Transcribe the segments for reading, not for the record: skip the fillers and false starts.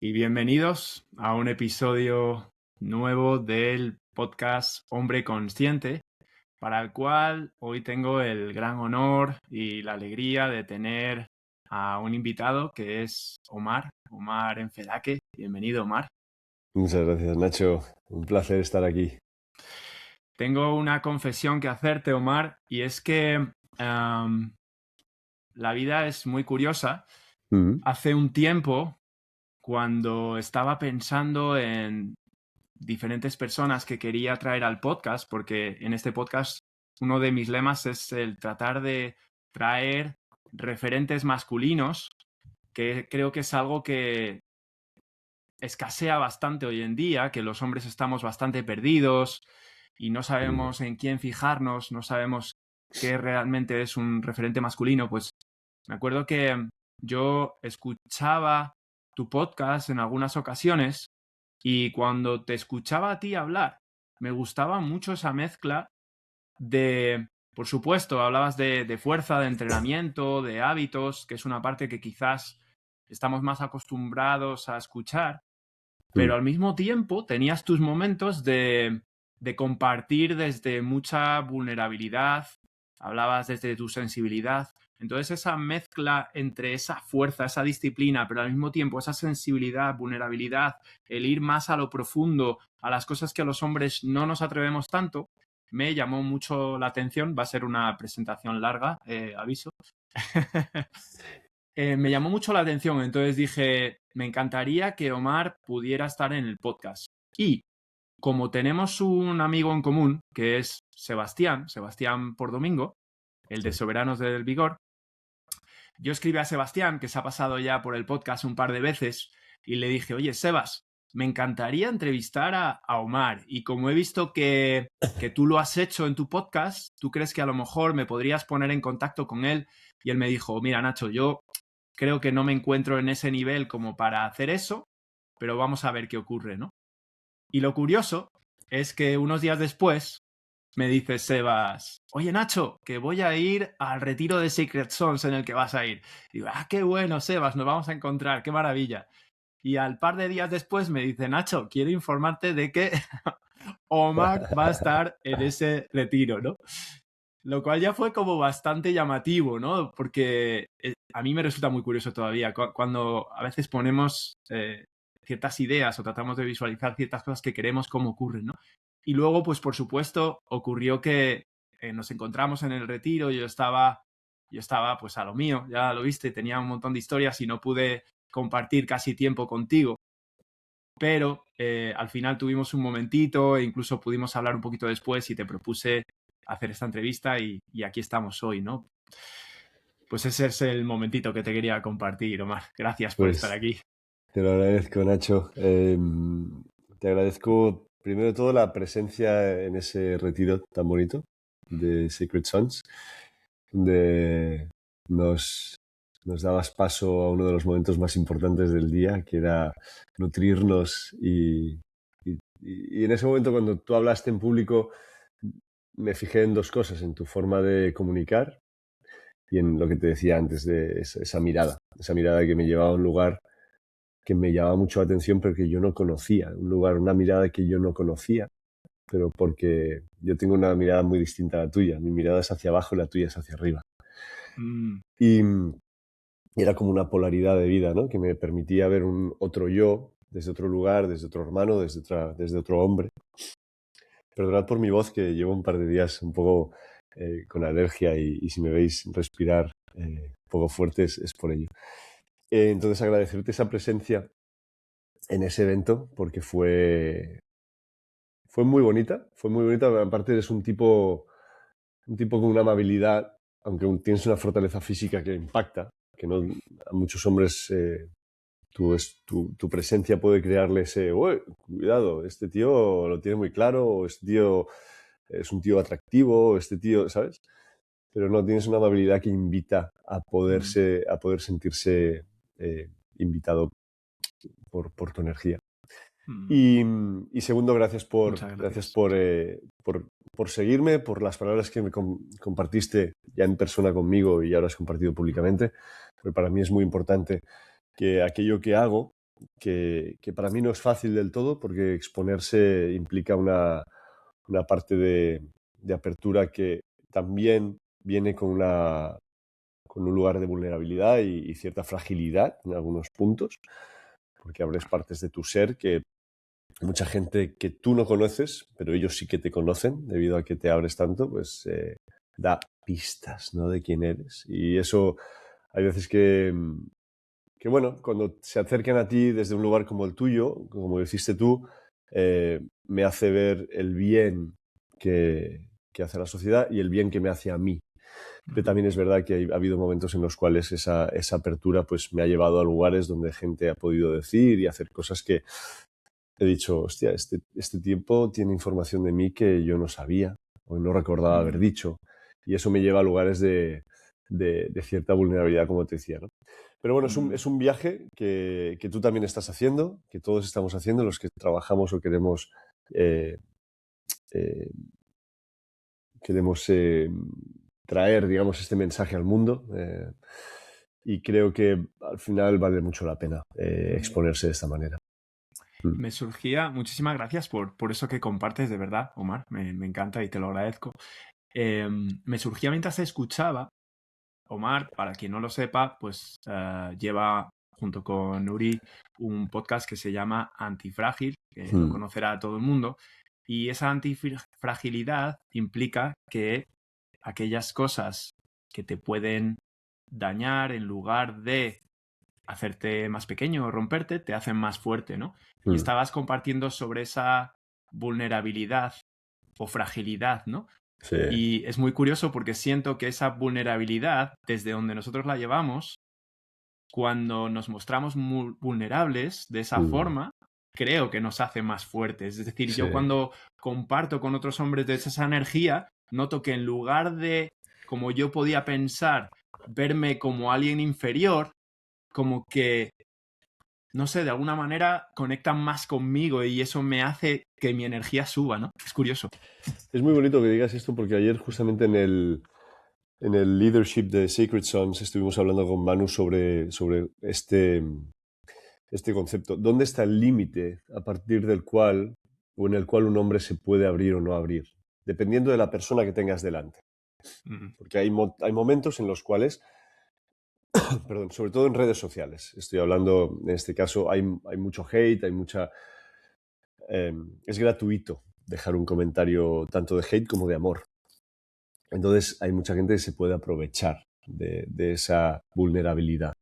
y bienvenidos a un episodio nuevo del podcast Hombre Consciente, para el cual hoy tengo el gran honor y la alegría de tener a un invitado que es Omar Enfedaque. Bienvenido, Omar. Muchas gracias, Nacho. Un placer estar aquí. Tengo una confesión que hacerte, Omar, y es que la vida es muy curiosa. Hace un tiempo, cuando estaba pensando en diferentes personas que quería traer al podcast, porque en este podcast uno de mis lemas es el tratar de traer referentes masculinos, que creo que es algo que escasea bastante hoy en día, que los hombres estamos bastante perdidos y no sabemos en quién fijarnos, no sabemos qué realmente es un referente masculino. Pues me acuerdo que yo escuchaba tu podcast en algunas ocasiones y cuando te escuchaba a ti hablar, me gustaba mucho esa mezcla de, por supuesto, hablabas de fuerza, de entrenamiento, de hábitos, que es una parte que quizás estamos más acostumbrados a escuchar, pero al mismo tiempo tenías tus momentos de compartir desde mucha vulnerabilidad, hablabas desde tu sensibilidad. Entonces esa mezcla entre esa fuerza, esa disciplina, pero al mismo tiempo esa sensibilidad, vulnerabilidad, el ir más a lo profundo, a las cosas que a los hombres no nos atrevemos tanto, me llamó mucho la atención. Va a ser una presentación larga, aviso. Me llamó mucho la atención, entonces dije, me encantaría que Omar pudiera estar en el podcast. Y como tenemos un amigo en común, que es Sebastián por Domingo, el de Soberanos del Vigor, yo escribí a Sebastián, que se ha pasado ya por el podcast un par de veces, y le dije, oye, Sebas, me encantaría entrevistar a Omar, y como he visto que tú lo has hecho en tu podcast, ¿tú crees que a lo mejor me podrías poner en contacto con él? Y él me dijo, mira, Nacho, yo creo que no me encuentro en ese nivel como para hacer eso, pero vamos a ver qué ocurre, ¿no? Y lo curioso es que unos días después me dice Sebas, oye Nacho, que voy a ir al retiro de Sacred Sons en el que vas a ir. Y digo, qué bueno, Sebas, nos vamos a encontrar, qué maravilla. Y al par de días después me dice, Nacho, quiero informarte de que Omar va a estar en ese retiro, ¿no? Lo cual ya fue como bastante llamativo, ¿no? Porque a mí me resulta muy curioso todavía cuando a veces ponemos ciertas ideas o tratamos de visualizar ciertas cosas que queremos cómo ocurren, ¿no? Y luego, pues por supuesto, ocurrió que nos encontramos en el retiro, yo estaba pues a lo mío, ya lo viste, tenía un montón de historias y no pude compartir casi tiempo contigo. Pero al final tuvimos un momentito e incluso pudimos hablar un poquito después y te propuse hacer esta entrevista y aquí estamos hoy, ¿no? Pues ese es el momentito que te quería compartir, Omar. Gracias por estar Pues aquí. te lo agradezco, Nacho. Te agradezco primero de todo la presencia en ese retiro tan bonito de Sacred Sons, donde nos dabas paso a uno de los momentos más importantes del día, que era nutrirnos y en ese momento cuando tú hablaste en público me fijé en dos cosas, en tu forma de comunicar y en lo que te decía antes de esa mirada que me llevaba a un lugar que me llamaba mucho la atención pero que yo no conocía, una mirada que yo no conocía, pero porque yo tengo una mirada muy distinta a la tuya, mi mirada es hacia abajo y la tuya es hacia arriba. Y era como una polaridad de vida, ¿no? Que me permitía ver un otro yo, desde otro lugar, desde otro hermano, desde otro hombre. Perdonad por mi voz, que llevo un par de días un poco con alergia y si me veis respirar un poco fuerte es por ello. Entonces agradecerte esa presencia en ese evento porque fue muy bonita, aparte eres un tipo con una amabilidad, aunque tienes una fortaleza física que impacta, que no a muchos hombres tu presencia puede crearle ese, cuidado, este tío lo tiene muy claro, o este tío es un tío atractivo, este tío, ¿sabes? Pero no, tienes una amabilidad que invita a poder sentirse invitado por tu energía. Y segundo, Muchas gracias gracias. por seguirme, por las palabras que me compartiste ya en persona conmigo y ahora has compartido públicamente. Porque para mí es muy importante que aquello que hago que para mí no es fácil del todo, porque exponerse implica una parte de apertura que también viene con un lugar de vulnerabilidad y cierta fragilidad en algunos puntos, porque abres partes de tu ser que mucha gente que tú no conoces, pero ellos sí que te conocen, debido a que te abres tanto, pues da pistas, ¿no?, de quién eres. Y eso hay veces que, bueno, cuando se acercan a ti desde un lugar como el tuyo, como hiciste tú, me hace ver el bien que hace a la sociedad y el bien que me hace a mí. Pero también es verdad que ha habido momentos en los cuales esa apertura pues me ha llevado a lugares donde gente ha podido decir y hacer cosas que he dicho, hostia, este tiempo tiene información de mí que yo no sabía o no recordaba haber dicho. Y eso me lleva a lugares de cierta vulnerabilidad, como te decía, ¿no? Pero bueno, es un viaje que tú también estás haciendo, que todos estamos haciendo, los que trabajamos o queremos eh, eh, traer, digamos, este mensaje al mundo. Y creo que al final vale mucho la pena exponerse de esta manera. Me surgía, muchísimas gracias por eso que compartes, de verdad, Omar, me encanta y te lo agradezco. Me surgía mientras te escuchaba, Omar, para quien no lo sepa, pues lleva junto con Nuri un podcast que se llama Antifrágil, que lo conocerá todo el mundo, y esa antifragilidad implica que aquellas cosas que te pueden dañar, en lugar de hacerte más pequeño o romperte, te hacen más fuerte, ¿no? Y estabas compartiendo sobre esa vulnerabilidad o fragilidad, ¿no? Sí. Y es muy curioso porque siento que esa vulnerabilidad, desde donde nosotros la llevamos, cuando nos mostramos muy vulnerables de esa forma, creo que nos hace más fuertes. Es decir, Sí. yo cuando comparto con otros hombres de esa energía, noto que en lugar de, como yo podía pensar, verme como alguien inferior, como que, no sé, de alguna manera conectan más conmigo y eso me hace que mi energía suba, ¿no? Es curioso. Es muy bonito que digas esto, porque ayer justamente en el leadership de Sacred Sons estuvimos hablando con Manu sobre este concepto. ¿Dónde está el límite a partir del cual o en el cual un hombre se puede abrir o no abrir? Dependiendo de la persona que tengas delante. Porque hay momentos en los cuales, perdón, sobre todo en redes sociales, estoy hablando, en este caso hay mucho hate, hay mucha... es gratuito dejar un comentario tanto de hate como de amor. Entonces hay mucha gente que se puede aprovechar de esa vulnerabilidad.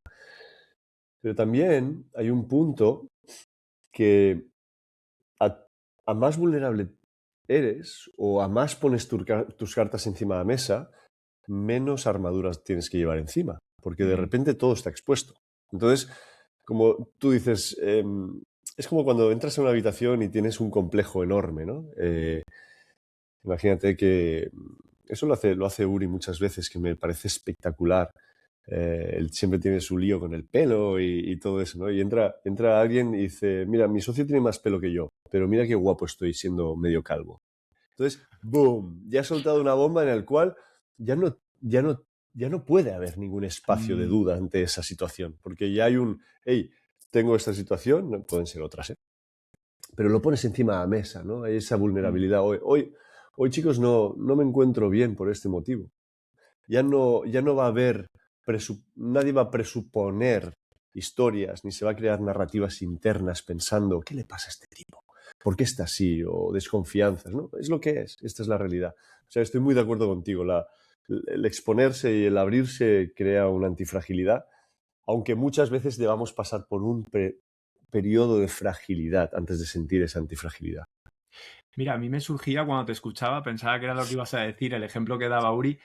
Pero también hay un punto que a más vulnerable eres o a más pones tus cartas encima de la mesa, menos armaduras tienes que llevar encima, porque de repente todo está expuesto. Entonces, como tú dices, es como cuando entras a una habitación y tienes un complejo enorme, ¿no? Imagínate que eso lo hace Uri muchas veces, que me parece espectacular. Él siempre tiene su lío con el pelo y todo eso, ¿no? Y entra alguien y dice, mira, mi socio tiene más pelo que yo, pero mira qué guapo estoy siendo medio calvo. Entonces, ¡boom! Ya ha soltado una bomba en la cual ya no puede haber ningún espacio de duda ante esa situación, porque ya hay hey, tengo esta situación, no pueden ser otras, ¿eh? Pero lo pones encima de la mesa, ¿no? Hay esa vulnerabilidad. Hoy, chicos, no me encuentro bien por este motivo. Ya no va a haber, nadie va a presuponer historias, ni se va a crear narrativas internas pensando, ¿qué le pasa a este tipo? ¿Por qué está así? O desconfianzas, ¿no? Es lo que es, esta es la realidad. O sea, estoy muy de acuerdo contigo. El exponerse y el abrirse crea una antifragilidad, aunque muchas veces debamos pasar por un periodo de fragilidad antes de sentir esa antifragilidad. Mira, a mí me surgía cuando te escuchaba, pensaba que era lo que ibas a decir, el ejemplo que daba Uri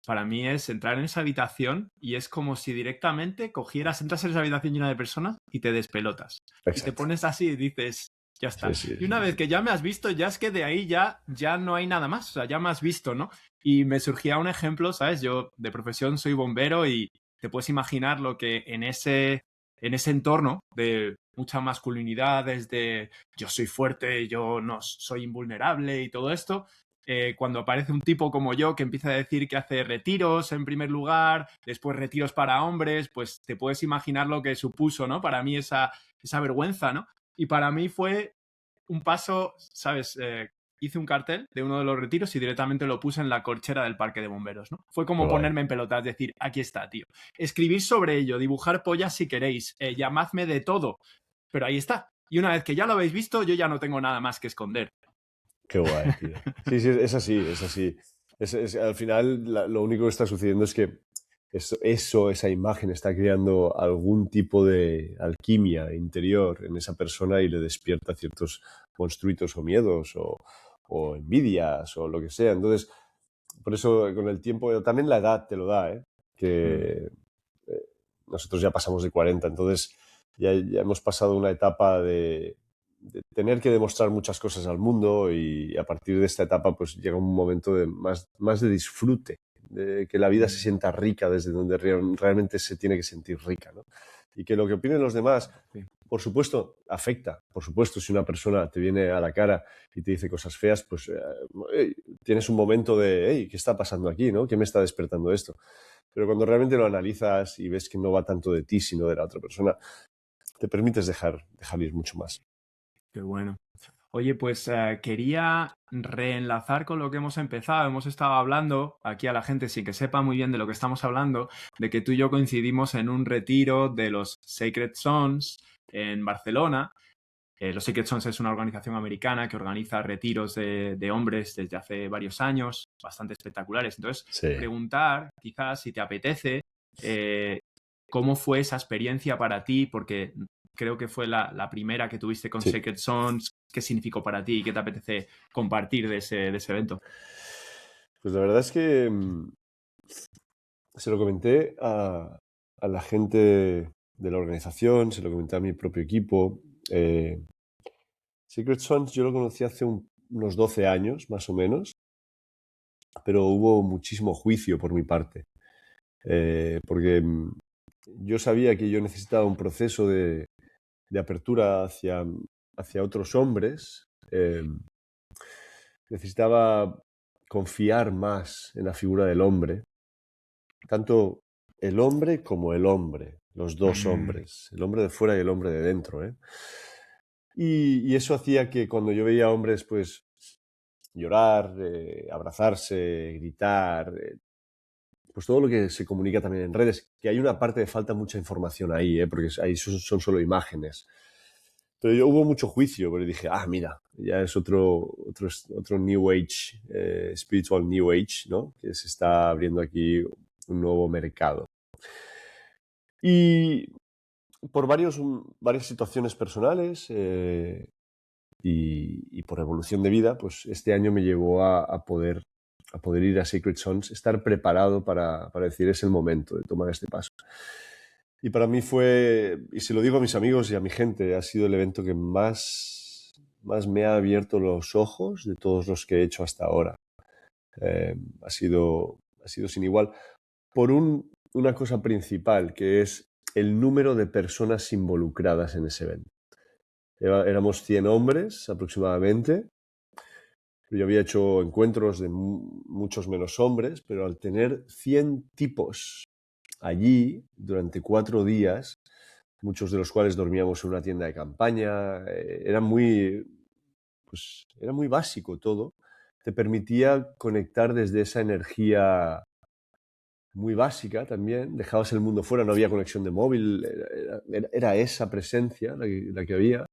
para mí es entrar en esa habitación y es como si directamente entras en esa habitación llena de personas y te despelotas. Exacto. Y te pones así y dices, ya está. Sí, y una vez que ya me has visto, ya es que de ahí ya no hay nada más, o sea, ya me has visto, ¿no? Y me surgía un ejemplo, ¿sabes? Yo de profesión soy bombero y te puedes imaginar lo que en ese entorno de mucha masculinidad, desde yo soy fuerte, yo no soy invulnerable y todo esto, cuando aparece un tipo como yo que empieza a decir que hace retiros en primer lugar, después retiros para hombres, pues te puedes imaginar lo que supuso, ¿no? Para mí esa vergüenza, ¿no? Y para mí fue un paso, ¿sabes? Hice un cartel de uno de los retiros y directamente lo puse en la corchera del parque de bomberos, ¿no? Fue Qué como guay. ponerme en pelotas, decir, aquí está, tío. Escribir sobre ello, dibujar pollas si queréis, llamadme de todo, pero ahí está. Y una vez que ya lo habéis visto, yo ya no tengo nada más que esconder. Qué guay, tío. Sí, sí, es así, es así. Al final, lo único que está sucediendo es que esa imagen está creando algún tipo de alquimia interior en esa persona y le despierta ciertos monstruitos o miedos o envidias o lo que sea. Entonces, por eso con el tiempo, también la edad te lo da, ¿eh? Que nosotros ya pasamos de 40, entonces ya hemos pasado una etapa de tener que demostrar muchas cosas al mundo y a partir de esta etapa pues llega un momento de más de disfrute, de que la vida se sienta rica desde donde realmente se tiene que sentir rica, ¿no? Y que lo que opinen los demás, Sí. por supuesto, afecta. Por supuesto, si una persona te viene a la cara y te dice cosas feas, pues tienes un momento de, hey, ¿qué está pasando aquí, no? ¿Qué me está despertando esto? Pero cuando realmente lo analizas y ves que no va tanto de ti, sino de la otra persona, te permites dejar ir mucho más. Qué bueno. Oye, pues quería reenlazar con lo que hemos empezado. Hemos estado hablando aquí a la gente, sin que sepa muy bien de lo que estamos hablando, de que tú y yo coincidimos en un retiro de los Sacred Sons en Barcelona. Los Sacred Sons es una organización americana que organiza retiros de hombres desde hace varios años, bastante espectaculares. Entonces, Sí. preguntar, quizás, si te apetece, eh, cómo fue esa experiencia para ti, porque creo que fue la primera que tuviste con Sí. Sacred Sons. ¿Qué significó para ti y qué te apetece compartir de ese evento? Pues la verdad es que se lo comenté a la gente de la organización, se lo comenté a mi propio equipo. Secret Sons yo lo conocí hace unos 12 años, más o menos, pero hubo muchísimo juicio por mi parte, porque yo sabía que yo necesitaba un proceso de apertura hacia otros hombres. Necesitaba confiar más en la figura del hombre, tanto el hombre como el hombre, los dos Mm, hombres, el hombre de fuera y el hombre de dentro, ¿eh? Y eso hacía que cuando yo veía hombres, pues, llorar, abrazarse, gritar, pues todo lo que se comunica también en redes, que hay una parte de falta mucha información ahí, porque ahí son solo imágenes. Pero yo hubo mucho juicio, pero dije, mira, ya es otro New Age, Spiritual New Age, ¿no? Que se está abriendo aquí un nuevo mercado. Y por varias situaciones personales y por evolución de vida, pues este año me llevó a poder ir a Sacred Sons, estar preparado para decir es el momento de tomar este paso. Y para mí fue, y se lo digo a mis amigos y a mi gente, ha sido el evento que más me ha abierto los ojos de todos los que he hecho hasta ahora. Ha sido sin igual. Por una cosa principal, que es el número de personas involucradas en ese evento. Éramos 100 hombres aproximadamente. Yo había hecho encuentros de muchos menos hombres, pero al tener 100 tipos allí durante 4 días, muchos de los cuales dormíamos en una tienda de campaña, era muy básico todo, te permitía conectar desde esa energía muy básica también, dejabas el mundo fuera, no había conexión de móvil, era esa presencia la que había,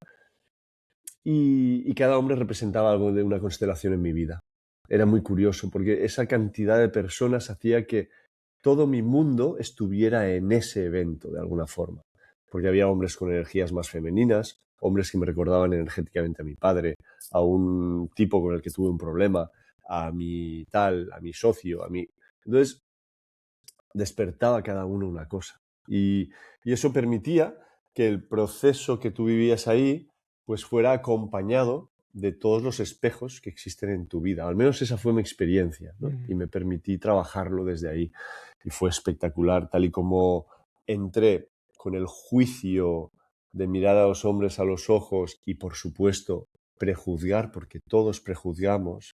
y cada hombre representaba algo de una constelación en mi vida. Era muy curioso porque esa cantidad de personas hacía que todo mi mundo estuviera en ese evento de alguna forma, porque había hombres con energías más femeninas, hombres que me recordaban energéticamente a mi padre, a un tipo con el que tuve un problema, a mi socio, a mi... Entonces, despertaba cada uno una cosa. Y eso permitía que el proceso que tú vivías ahí pues fuera acompañado de todos los espejos que existen en tu vida. Al menos esa fue mi experiencia, ¿no? Y me permití trabajarlo desde ahí. Y fue espectacular, tal y como entré con el juicio de mirar a los hombres a los ojos y, por supuesto, prejuzgar, porque todos prejuzgamos,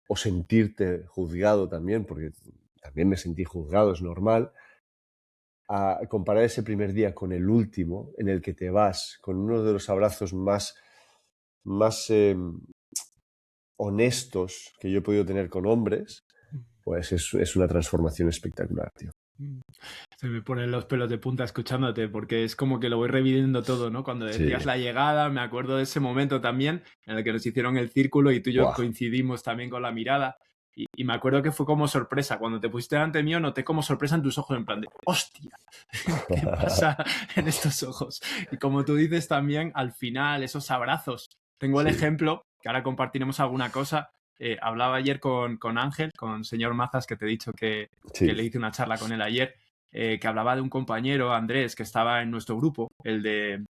o sentirte juzgado también, porque también me sentí juzgado, es normal, a comparar ese primer día con el último, en el que te vas con uno de los abrazos más honestos que yo he podido tener con hombres, pues es una transformación espectacular, tío. Se me ponen los pelos de punta escuchándote, porque es como que lo voy reviviendo todo, ¿no? Cuando decías Sí. la llegada, me acuerdo de ese momento también en el que nos hicieron el círculo y tú y yo Buah. coincidimos también con la mirada. Y me acuerdo que fue como sorpresa. Cuando te pusiste delante mío, noté como sorpresa en tus ojos, en plan de ¡hostia! ¿Qué pasa en estos ojos? Y como tú dices también, al final, esos abrazos. Tengo el Sí, ejemplo, que ahora compartiremos alguna cosa. Hablaba ayer con Ángel, con señor Mazas, que te he dicho que sí, le hice una charla con él ayer, que hablaba de un compañero, Andrés, que estaba en nuestro grupo, el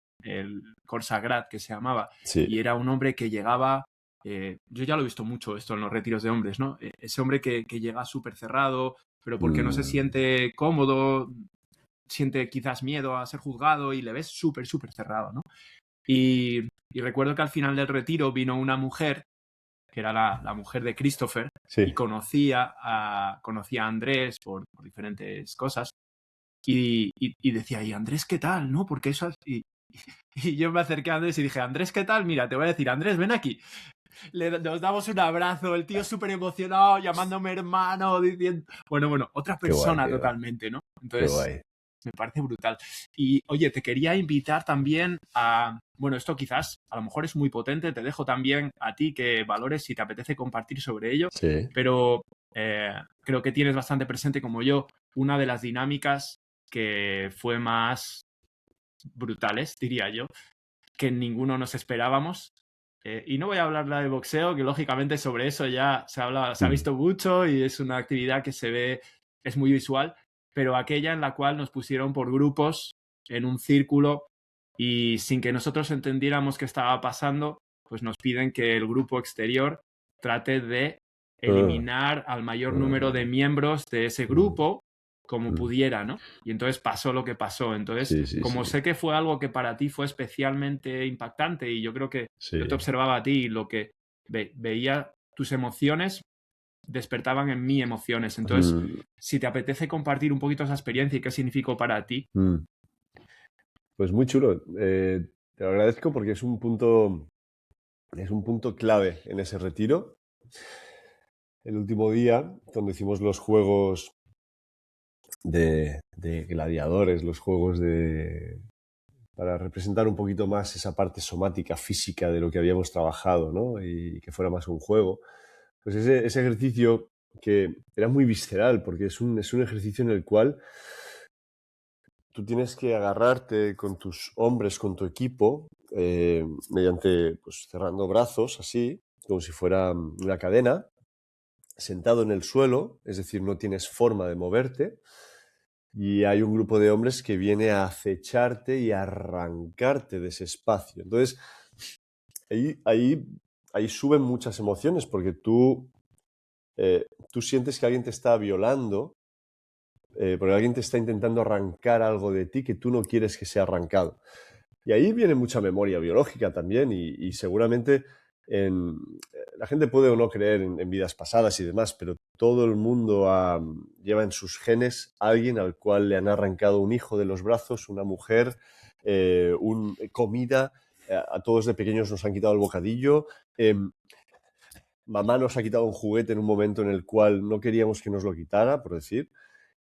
Corsagrat, que se llamaba, sí. y era un hombre que llegaba, yo ya lo he visto mucho esto en los retiros de hombres, ¿no? Ese hombre que llega súper cerrado, pero porque no se siente cómodo, siente quizás miedo a ser juzgado y le ves súper, súper cerrado, ¿no? Y recuerdo que al final del retiro vino una mujer, que era la mujer de Christopher, y Sí. conocía a Andrés por diferentes cosas, y decía, ¿y Andrés qué tal? ¿No? Porque eso y yo me acerqué a Andrés y dije, Andrés, ¿qué tal? Mira, te voy a decir, Andrés, ven aquí. Nos damos un abrazo, el tío súper emocionado, llamándome hermano, diciendo... Bueno, otra Qué guay, persona tío. totalmente, ¿no? Qué Entonces, guay. me parece brutal. Y, oye, te quería invitar también a... Bueno, esto quizás a lo mejor es muy potente, te dejo también a ti que valores si te apetece compartir sobre ello, Sí. pero creo que tienes bastante presente como yo una de las dinámicas que fue más brutales, diría yo, que ninguno nos esperábamos. Y no voy a hablar de boxeo, que lógicamente sobre eso ya se ha visto mucho y es una actividad que se ve, es muy visual, pero aquella en la cual nos pusieron por grupos en un círculo y sin que nosotros entendiéramos qué estaba pasando, pues nos piden que el grupo exterior trate de Ah, eliminar al mayor número de ah, miembros de ese mm, grupo como mm. pudiera, ¿no? Y entonces pasó lo que pasó. Entonces, Sí, sí, sí. como sé que fue algo que para ti fue especialmente impactante y yo creo que yo te Sí. observaba a ti y lo que veía tus emociones despertaban en mí emociones. Entonces, Mm, si te apetece compartir un poquito esa experiencia y qué significó para ti. mm. Pues muy chulo. Te lo agradezco porque es un punto clave en ese retiro. El último día, donde hicimos los juegos de gladiadores, los juegos para representar un poquito más esa parte somática, física de lo que habíamos trabajado, ¿no? Y que fuera más un juego. Pues ese ejercicio que era muy visceral, porque es un ejercicio en el cual tú tienes que agarrarte con tus hombres, con tu equipo, mediante, pues cerrando brazos, así, como si fuera una cadena, sentado en el suelo, es decir, no tienes forma de moverte, y hay un grupo de hombres que viene a acecharte y a arrancarte de ese espacio. Entonces, ahí suben muchas emociones, porque tú sientes que alguien te está violando, porque alguien te está intentando arrancar algo de ti que tú no quieres que sea arrancado. Y ahí viene mucha memoria biológica también y seguramente la gente puede o no creer en vidas pasadas y demás, pero todo el mundo lleva en sus genes a alguien al cual le han arrancado un hijo de los brazos, una mujer, comida. A todos de pequeños nos han quitado el bocadillo. Mamá nos ha quitado un juguete en un momento en el cual no queríamos que nos lo quitara, por decir.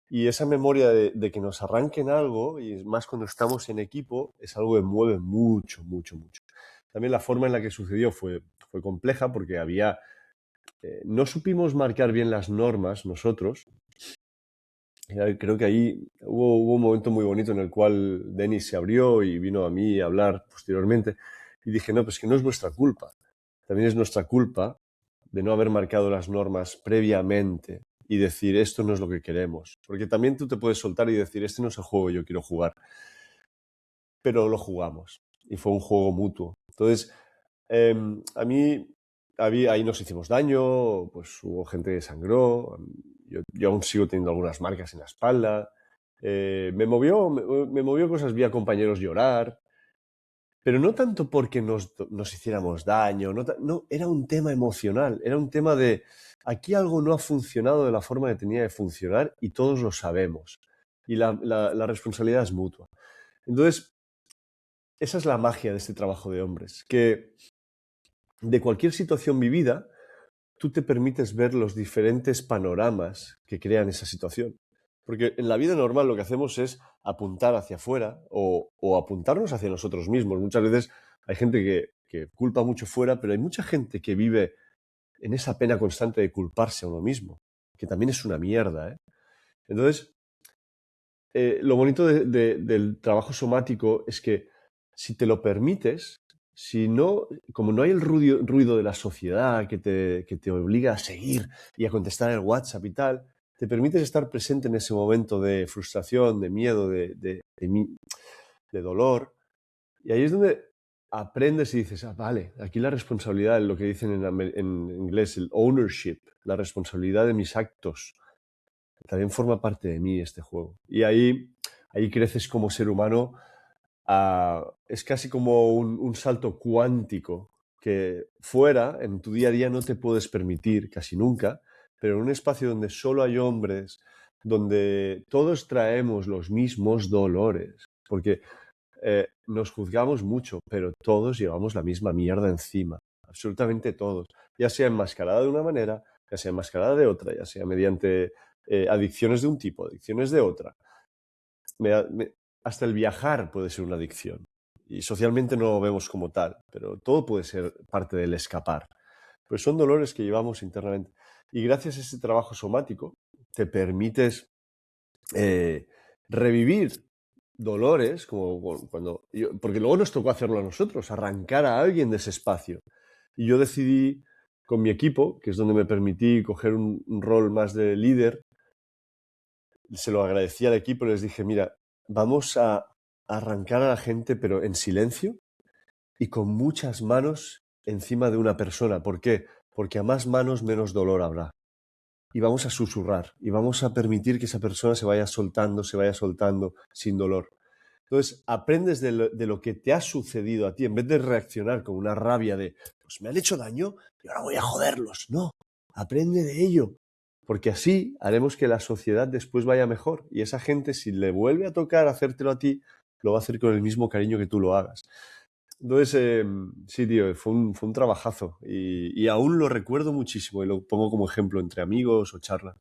Y esa memoria de que nos arranquen algo, y más cuando estamos en equipo, es algo que mueve mucho, mucho, mucho. También la forma en la que sucedió fue compleja porque no supimos marcar bien las normas nosotros. Creo que ahí hubo un momento muy bonito en el cual Denis se abrió y vino a mí a hablar posteriormente. Y dije, no, pues que no es vuestra culpa. También es nuestra culpa de no haber marcado las normas previamente y decir, esto no es lo que queremos. Porque también tú te puedes soltar y decir, este no es el juego que yo quiero jugar. Pero lo jugamos. Y fue un juego mutuo. Entonces, a mí, ahí nos hicimos daño, pues hubo gente que sangró. Yo aún sigo teniendo algunas marcas en la espalda. Me movió cosas, vi a compañeros llorar. pero no tanto porque nos hiciéramos daño, no, era un tema emocional, era un tema de aquí algo no ha funcionado de la forma que tenía que funcionar y todos lo sabemos. Y la responsabilidad es mutua. Entonces, esa es la magia de este trabajo de hombres, que de cualquier situación vivida, tú te permites ver los diferentes panoramas que crean esa situación. Porque en la vida normal lo que hacemos es apuntar hacia afuera o apuntarnos hacia nosotros mismos. Muchas veces hay gente que culpa mucho fuera, pero hay mucha gente que vive en esa pena constante de culparse a uno mismo, que también es una mierda, ¿eh? Entonces, lo bonito del trabajo somático es que si te lo permites, si no, como no hay el ruido de la sociedad que te obliga a seguir y a contestar el WhatsApp y tal, te permites estar presente en ese momento de frustración, de miedo, de dolor. Y ahí es donde aprendes y dices, ah, vale, aquí la responsabilidad, lo que dicen en inglés, el ownership, la responsabilidad de mis actos, también forma parte de mí este juego. Y ahí creces como ser humano. Es casi como un salto cuántico que fuera, en tu día a día, no te puedes permitir casi nunca, pero en un espacio donde solo hay hombres, donde todos traemos los mismos dolores, porque nos juzgamos mucho, pero todos llevamos la misma mierda encima, absolutamente todos, ya sea enmascarada de una manera, ya sea enmascarada de otra, ya sea mediante adicciones de un tipo, adicciones de otra. Hasta el viajar puede ser una adicción. Y socialmente no lo vemos como tal, pero todo puede ser parte del escapar. Pero son dolores que llevamos internamente. Y gracias a ese trabajo somático, te permites revivir dolores, como cuando. Porque luego nos tocó hacerlo a nosotros, arrancar a alguien de ese espacio. Y yo decidí, con mi equipo, que es donde me permití coger un rol más de líder, se lo agradecí al equipo y les dije, mira, vamos a arrancar a la gente, pero en silencio y con muchas manos encima de una persona. ¿Por qué? Porque a más manos menos dolor habrá. Y vamos a susurrar y vamos a permitir que esa persona se vaya soltando sin dolor. Entonces, aprendes de lo que te ha sucedido a ti, en vez de reaccionar con una rabia de, pues me han hecho daño y ahora voy a joderlos. No, aprende de ello, porque así haremos que la sociedad después vaya mejor. Y esa gente, si le vuelve a tocar hacértelo a ti, lo va a hacer con el mismo cariño que tú lo hagas. Entonces, sí, tío, fue un trabajazo y aún lo recuerdo muchísimo y lo pongo como ejemplo entre amigos o charlas.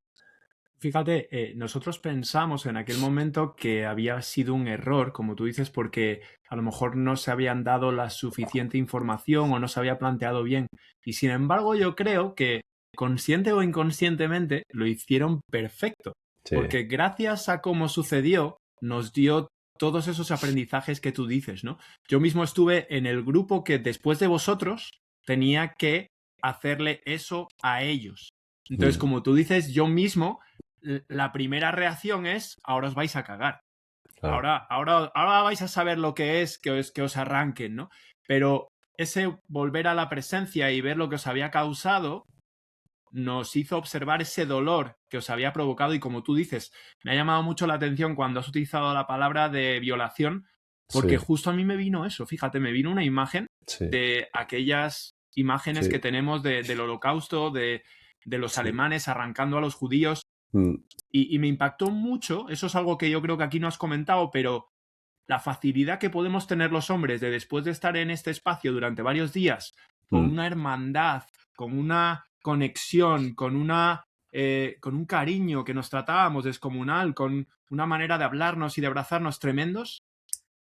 Fíjate, nosotros pensamos en aquel momento que había sido un error, como tú dices, porque a lo mejor no se habían dado la suficiente información o no se había planteado bien. Y sin embargo, yo creo que consciente o inconscientemente lo hicieron perfecto, Sí, porque gracias a cómo sucedió, nos dio todos esos aprendizajes que tú dices, ¿no? Yo mismo estuve en el grupo que después de vosotros tenía que hacerle eso a ellos. Entonces, mm, como tú dices, yo mismo la primera reacción es, ahora os vais a cagar. claro. Ahora vais a saber lo que es que os arranquen, ¿no? Pero ese volver a la presencia y ver lo que os había causado nos hizo observar ese dolor que os había provocado y como tú dices, me ha llamado mucho la atención cuando has utilizado la palabra de violación, porque Sí, justo a mí me vino eso, fíjate, me vino una imagen sí, de aquellas imágenes que sí, tenemos del holocausto, de los sí. alemanes arrancando a los judíos Mm, y me impactó mucho, eso es algo que yo creo que aquí no has comentado, pero la facilidad que podemos tener los hombres de después de estar en este espacio durante varios días, con mm, una hermandad, con una conexión, con un cariño que nos tratábamos descomunal, con una manera de hablarnos y de abrazarnos tremendos,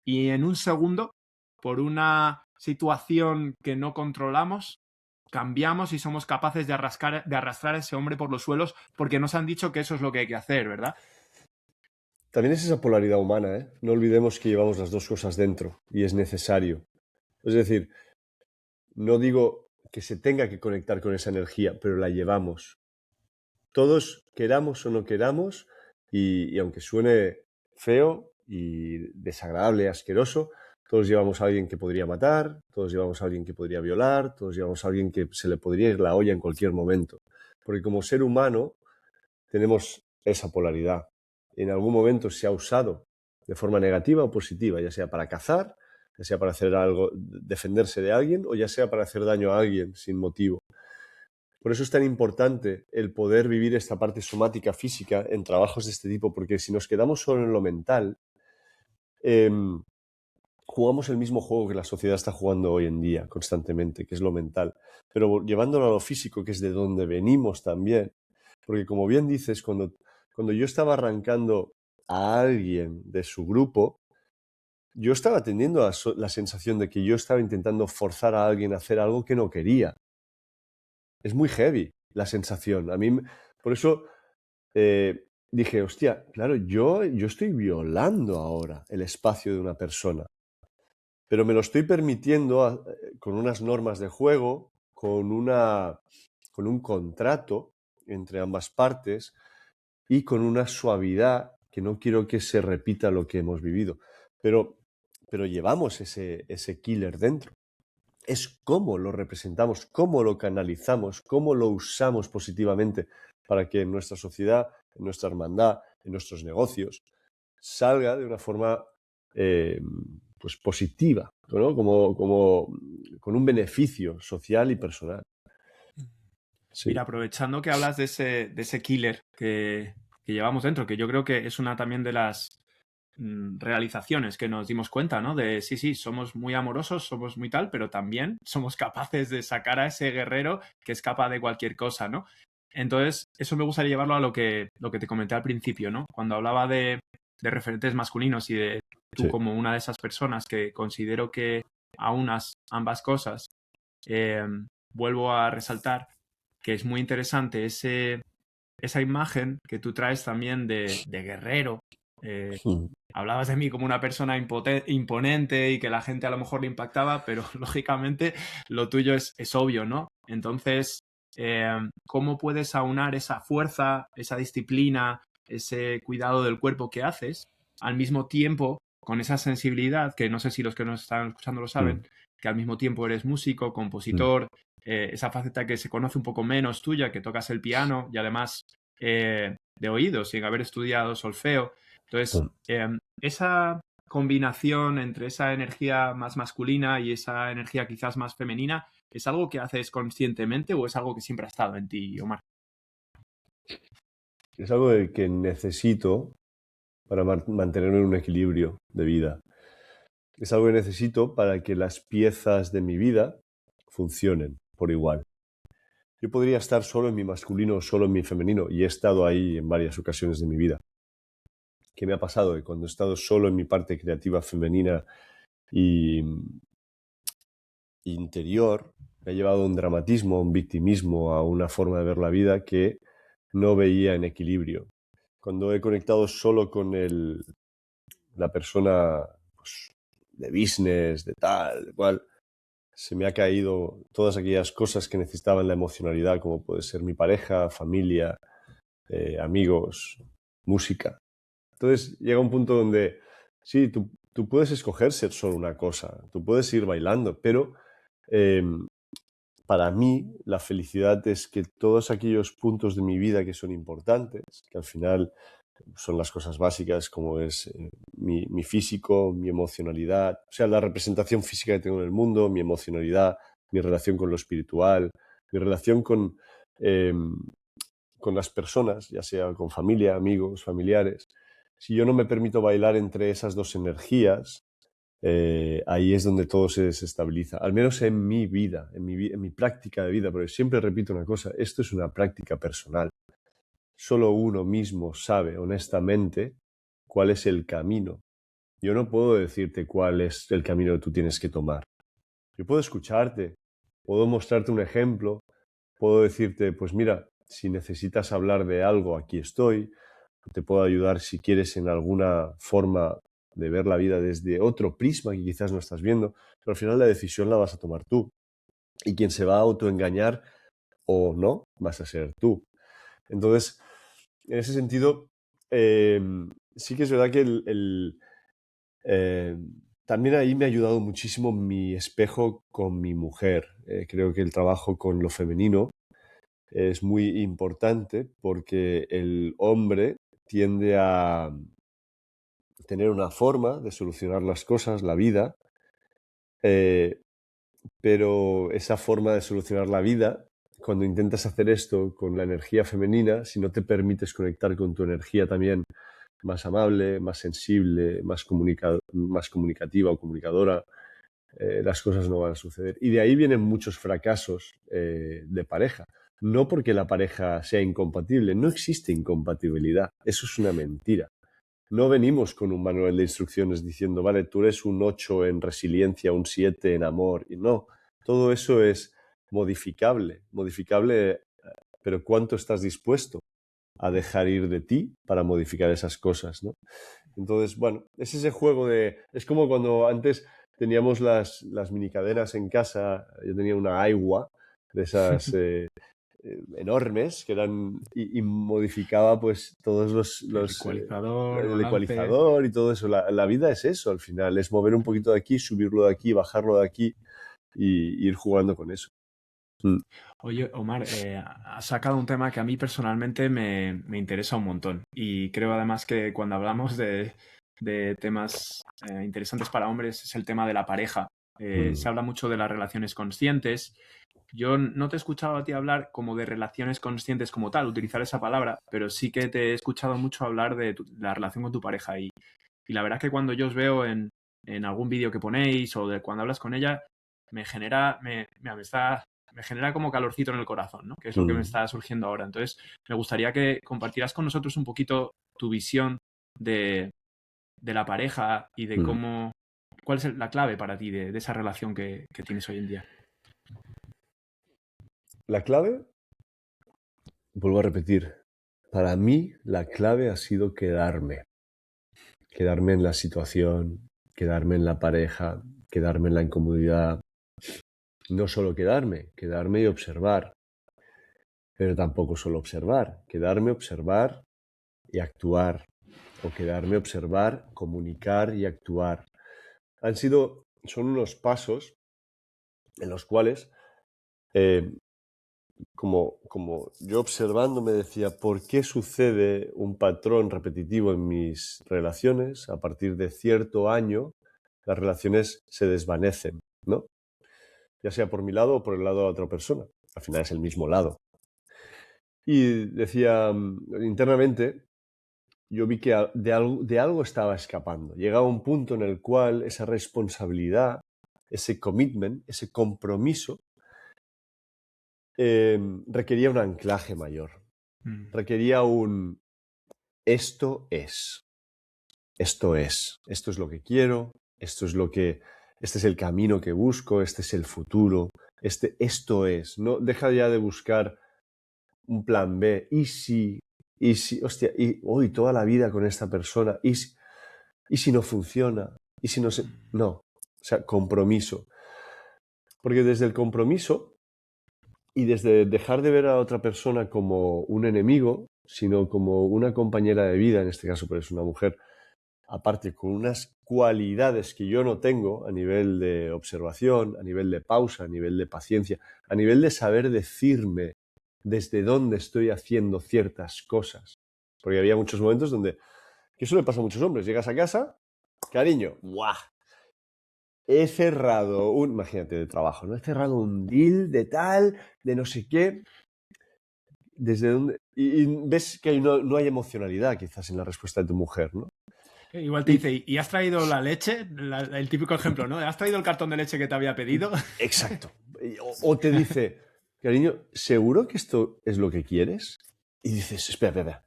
y en un segundo, por una situación que no controlamos, cambiamos y somos capaces de arrastrar a ese hombre por los suelos porque nos han dicho que eso es lo que hay que hacer, ¿verdad? También es esa polaridad humana, ¿eh? No olvidemos que llevamos las dos cosas dentro y es necesario. Es decir, no digo que se tenga que conectar con esa energía, pero la llevamos. Todos queramos o no queramos, y aunque suene feo y desagradable, asqueroso, todos llevamos a alguien que podría matar, todos llevamos a alguien que podría violar, todos llevamos a alguien que se le podría ir la olla en cualquier momento. Porque como ser humano tenemos esa polaridad. En algún momento se ha usado de forma negativa o positiva, ya sea para cazar ya sea para hacer algo, defenderse de alguien o ya sea para hacer daño a alguien sin motivo. Por eso es tan importante el poder vivir esta parte somática física en trabajos de este tipo, porque si nos quedamos solo en lo mental, jugamos el mismo juego que la sociedad está jugando hoy en día constantemente, que es lo mental, pero llevándolo a lo físico, que es de donde venimos también, porque como bien dices, cuando yo estaba arrancando a alguien de su grupo, yo estaba teniendo la sensación de que yo estaba intentando forzar a alguien a hacer algo que no quería. Es muy heavy la sensación. Por eso dije, hostia, claro, yo estoy violando ahora el espacio de una persona, pero me lo estoy permitiendo con unas normas de juego, con un contrato entre ambas partes y con una suavidad que no quiero que se repita lo que hemos vivido. Pero llevamos ese killer dentro. Es cómo lo representamos, cómo lo canalizamos, cómo lo usamos positivamente para que en nuestra sociedad, en nuestra hermandad, en nuestros negocios, salga de una forma pues positiva, ¿no? Como con un beneficio social y personal. Sí. Mira, aprovechando que hablas de ese killer que llevamos dentro, que yo creo que es una también de las realizaciones que nos dimos cuenta, ¿no? De sí, somos muy amorosos, somos muy tal, pero también somos capaces de sacar a ese guerrero que es capaz de cualquier cosa, ¿no? Entonces, eso me gustaría llevarlo a lo que te comenté al principio, ¿no? Cuando hablaba de referentes masculinos y de tú Sí. como una de esas personas que considero que aunas ambas cosas, vuelvo a resaltar que es muy interesante esa imagen que tú traes también de guerrero. Hablabas de mí como una persona imponente y que la gente a lo mejor le impactaba, pero lógicamente lo tuyo es obvio, ¿no? Entonces, ¿cómo puedes aunar esa fuerza, esa disciplina, ese cuidado del cuerpo que haces, al mismo tiempo con esa sensibilidad, que no sé si los que nos están escuchando lo saben, que al mismo tiempo eres músico, compositor, esa faceta que se conoce un poco menos tuya, que tocas el piano y además de oído, sin haber estudiado solfeo? Entonces, esa combinación entre esa energía más masculina y esa energía quizás más femenina, ¿es algo que haces conscientemente o es algo que siempre ha estado en ti, Omar? Es algo que necesito para mantenerme en un equilibrio de vida. Es algo que necesito para que las piezas de mi vida funcionen por igual. Yo podría estar solo en mi masculino o solo en mi femenino, y he estado ahí en varias ocasiones de mi vida. ¿Qué me ha pasado? Que cuando he estado solo en mi parte creativa femenina y interior, me ha llevado a un dramatismo, a un victimismo, a una forma de ver la vida que no veía en equilibrio. Cuando he conectado solo con la persona pues, de business, de tal, de cual, se me ha caído todas aquellas cosas que necesitaban la emocionalidad, como puede ser mi pareja, familia, amigos, música. Entonces llega un punto donde sí, tú puedes escoger ser solo una cosa, tú puedes ir bailando, pero para mí la felicidad es que todos aquellos puntos de mi vida que son importantes, que al final son las cosas básicas como es mi físico, mi emocionalidad, o sea, la representación física que tengo en el mundo, mi emocionalidad, mi relación con lo espiritual, mi relación eh, con las personas, ya sea con familia, amigos, familiares. Si yo no me permito bailar entre esas dos energías, ahí es donde todo se desestabiliza, al menos en mi vida, en mi práctica de vida, porque siempre repito una cosa, esto es una práctica personal. Solo uno mismo sabe honestamente cuál es el camino. Yo no puedo decirte cuál es el camino que tú tienes que tomar. Yo puedo escucharte, puedo mostrarte un ejemplo, puedo decirte, pues mira, si necesitas hablar de algo, aquí estoy, te puedo ayudar si quieres en alguna forma de ver la vida desde otro prisma que quizás no estás viendo, pero al final la decisión la vas a tomar tú. Y quien se va a autoengañar o no, vas a ser tú. Entonces, en ese sentido, sí que es verdad que también ahí me ha ayudado muchísimo mi espejo con mi mujer. Creo que el trabajo con lo femenino es muy importante porque el hombre tiende a tener una forma de solucionar las cosas, la vida, Eh, pero esa forma de solucionar la vida, cuando intentas hacer esto con la energía femenina, si no te permites conectar con tu energía también más amable, más sensible, más comunicativa o comunicadora, las cosas no van a suceder. Y de ahí vienen muchos fracasos de pareja. No porque la pareja sea incompatible, no existe incompatibilidad. Eso es una mentira. No venimos con un manual de instrucciones diciendo, vale, tú eres un 8 en resiliencia, un 7 en amor. Y no, todo eso es modificable, pero ¿cuánto estás dispuesto a dejar ir de ti para modificar esas cosas, ¿no? Entonces, bueno, es ese juego de... Es como cuando antes teníamos las minicaderas en casa, yo tenía una Aiwa de esas enormes que eran... Y modificaba pues todos El ecualizador, el balance. ecualizador y todo eso. La vida es eso al final, es mover un poquito de aquí, subirlo de aquí, bajarlo de aquí y ir jugando con eso. Oye, Omar, has sacado un tema que a mí personalmente me interesa un montón. Y creo además que cuando hablamos de temas interesantes para hombres es el tema de la pareja. Se habla mucho de las relaciones conscientes. Yo no te he escuchado a ti hablar como de relaciones conscientes como tal, utilizar esa palabra, pero sí que te he escuchado mucho hablar de la relación con tu pareja. Y la verdad es que cuando yo os veo en algún vídeo que ponéis o de cuando hablas con ella, me genera, mira, me genera como calorcito en el corazón, ¿no? Que es lo que me está surgiendo ahora. Entonces, me gustaría que compartieras con nosotros un poquito tu visión de, de la pareja y de cómo, cuál es la clave para ti de esa relación que tienes hoy en día. La clave, vuelvo a repetir, para mí la clave ha sido quedarme en la situación, quedarme en la pareja, quedarme en la incomodidad. No solo quedarme y observar, pero tampoco solo observar, observar y actuar, o quedarme, observar, comunicar y actuar. Son unos pasos en los cuales, como yo observando me decía, ¿por qué sucede un patrón repetitivo en mis relaciones? A partir de cierto año, las relaciones se desvanecen, ¿no? Ya sea por mi lado o por el lado de la otra persona. Al final es el mismo lado. Y decía, internamente, yo vi que de algo estaba escapando. Llegaba un punto en el cual esa responsabilidad, ese commitment, ese compromiso, requería un anclaje mayor. Requería un esto es. Esto es lo que quiero, este es el camino que busco, este es el futuro, esto es. No, deja ya de buscar un plan B. Hostia, y hoy toda la vida con esta persona, y si no funciona, y si no se... No, o sea, compromiso. Porque desde el compromiso y desde dejar de ver a la otra persona como un enemigo, sino como una compañera de vida, en este caso, pero es una mujer, aparte con unas cualidades que yo no tengo a nivel de observación, a nivel de pausa, a nivel de paciencia, a nivel de saber decirme desde dónde estoy haciendo ciertas cosas. Porque había muchos momentos donde, que eso le pasa a muchos hombres, llegas a casa, cariño, ¡guau! He cerrado imagínate de trabajo, ¿no? He cerrado un deal de tal, de no sé qué, desde dónde, y ves que no hay emocionalidad quizás en la respuesta de tu mujer, ¿no? Igual te Y, dice, ¿y has traído la leche? El típico ejemplo, ¿no? ¿Has traído el cartón de leche que te había pedido? exacto. O te dice, cariño, ¿seguro que esto es lo que quieres? Y dices, espera.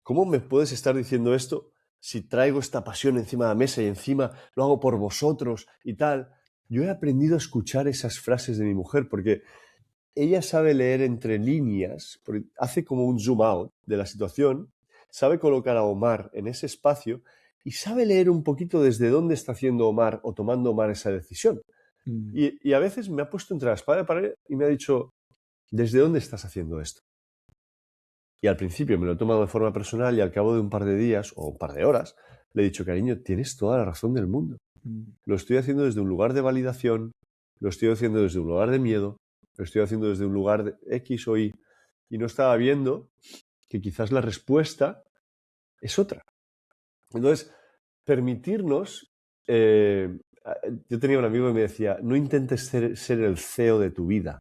¿Cómo me puedes estar diciendo esto si traigo esta pasión encima de la mesa y encima lo hago por vosotros y tal? Yo he aprendido a escuchar esas frases de mi mujer porque ella sabe leer entre líneas, porque hace como un zoom out de la situación, sabe colocar a Omar en ese espacio y sabe leer un poquito desde dónde está haciendo Omar o tomando Omar esa decisión. Y a veces me ha puesto entre la espada y la pared y me ha dicho, ¿desde dónde estás haciendo esto? Y al principio me lo he tomado de forma personal y al cabo de un par de días o un par de horas le he dicho, cariño, tienes toda la razón del mundo. Lo estoy haciendo desde un lugar de validación, lo estoy haciendo desde un lugar de miedo, lo estoy haciendo desde un lugar de X o Y y no estaba viendo que quizás la respuesta es otra. Entonces, permitirnos Yo tenía un amigo que me decía, no intentes ser el CEO de tu vida.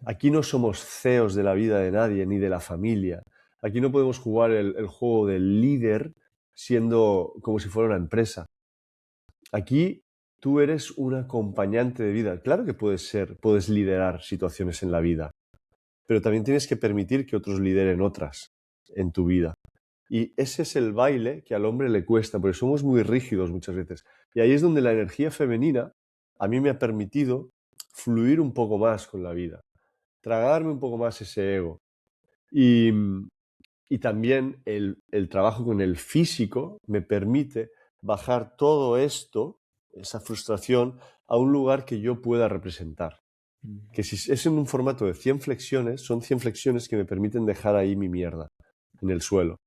Aquí no somos CEOs de la vida de nadie, ni de la familia. Aquí no podemos jugar el juego del líder siendo como si fuera una empresa. Aquí tú eres un acompañante de vida. Claro que puedes liderar situaciones en la vida, pero también tienes que permitir que otros lideren otras en tu vida. Y ese es el baile que al hombre le cuesta, porque somos muy rígidos muchas veces. Y ahí es donde la energía femenina a mí me ha permitido fluir un poco más con la vida, tragarme un poco más ese ego. Y, y también el trabajo con el físico me permite bajar todo esto, esa frustración, a un lugar que yo pueda representar. Que si es en un formato de 100 flexiones, son 100 flexiones que me permiten dejar ahí mi mierda en el suelo.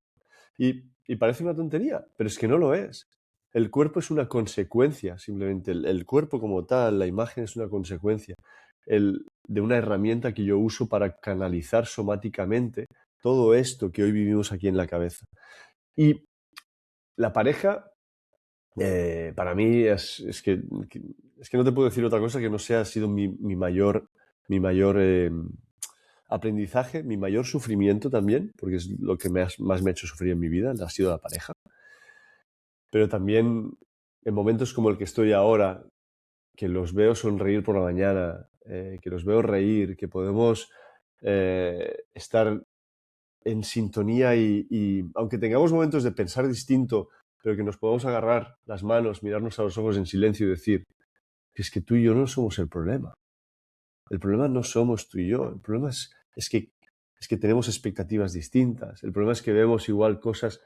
Y parece una tontería, pero es que no lo es. El cuerpo es una consecuencia, simplemente. El cuerpo como tal, la imagen es una consecuencia de una herramienta que yo uso para canalizar somáticamente todo esto que hoy vivimos aquí en la cabeza. Y la pareja, para mí, es que no te puedo decir otra cosa que no sea, ha sido mi mayor aprendizaje, mi mayor sufrimiento también, porque es lo que más me ha hecho sufrir en mi vida, ha sido la pareja. Pero también en momentos como el que estoy ahora, que los veo sonreír por la mañana, que los veo reír, que podemos estar en sintonía y aunque tengamos momentos de pensar distinto, pero que nos podamos agarrar las manos, mirarnos a los ojos en silencio y decir que es que tú y yo no somos el problema. El problema no somos tú y yo. El problema es que tenemos expectativas distintas. El problema es que vemos igual cosas,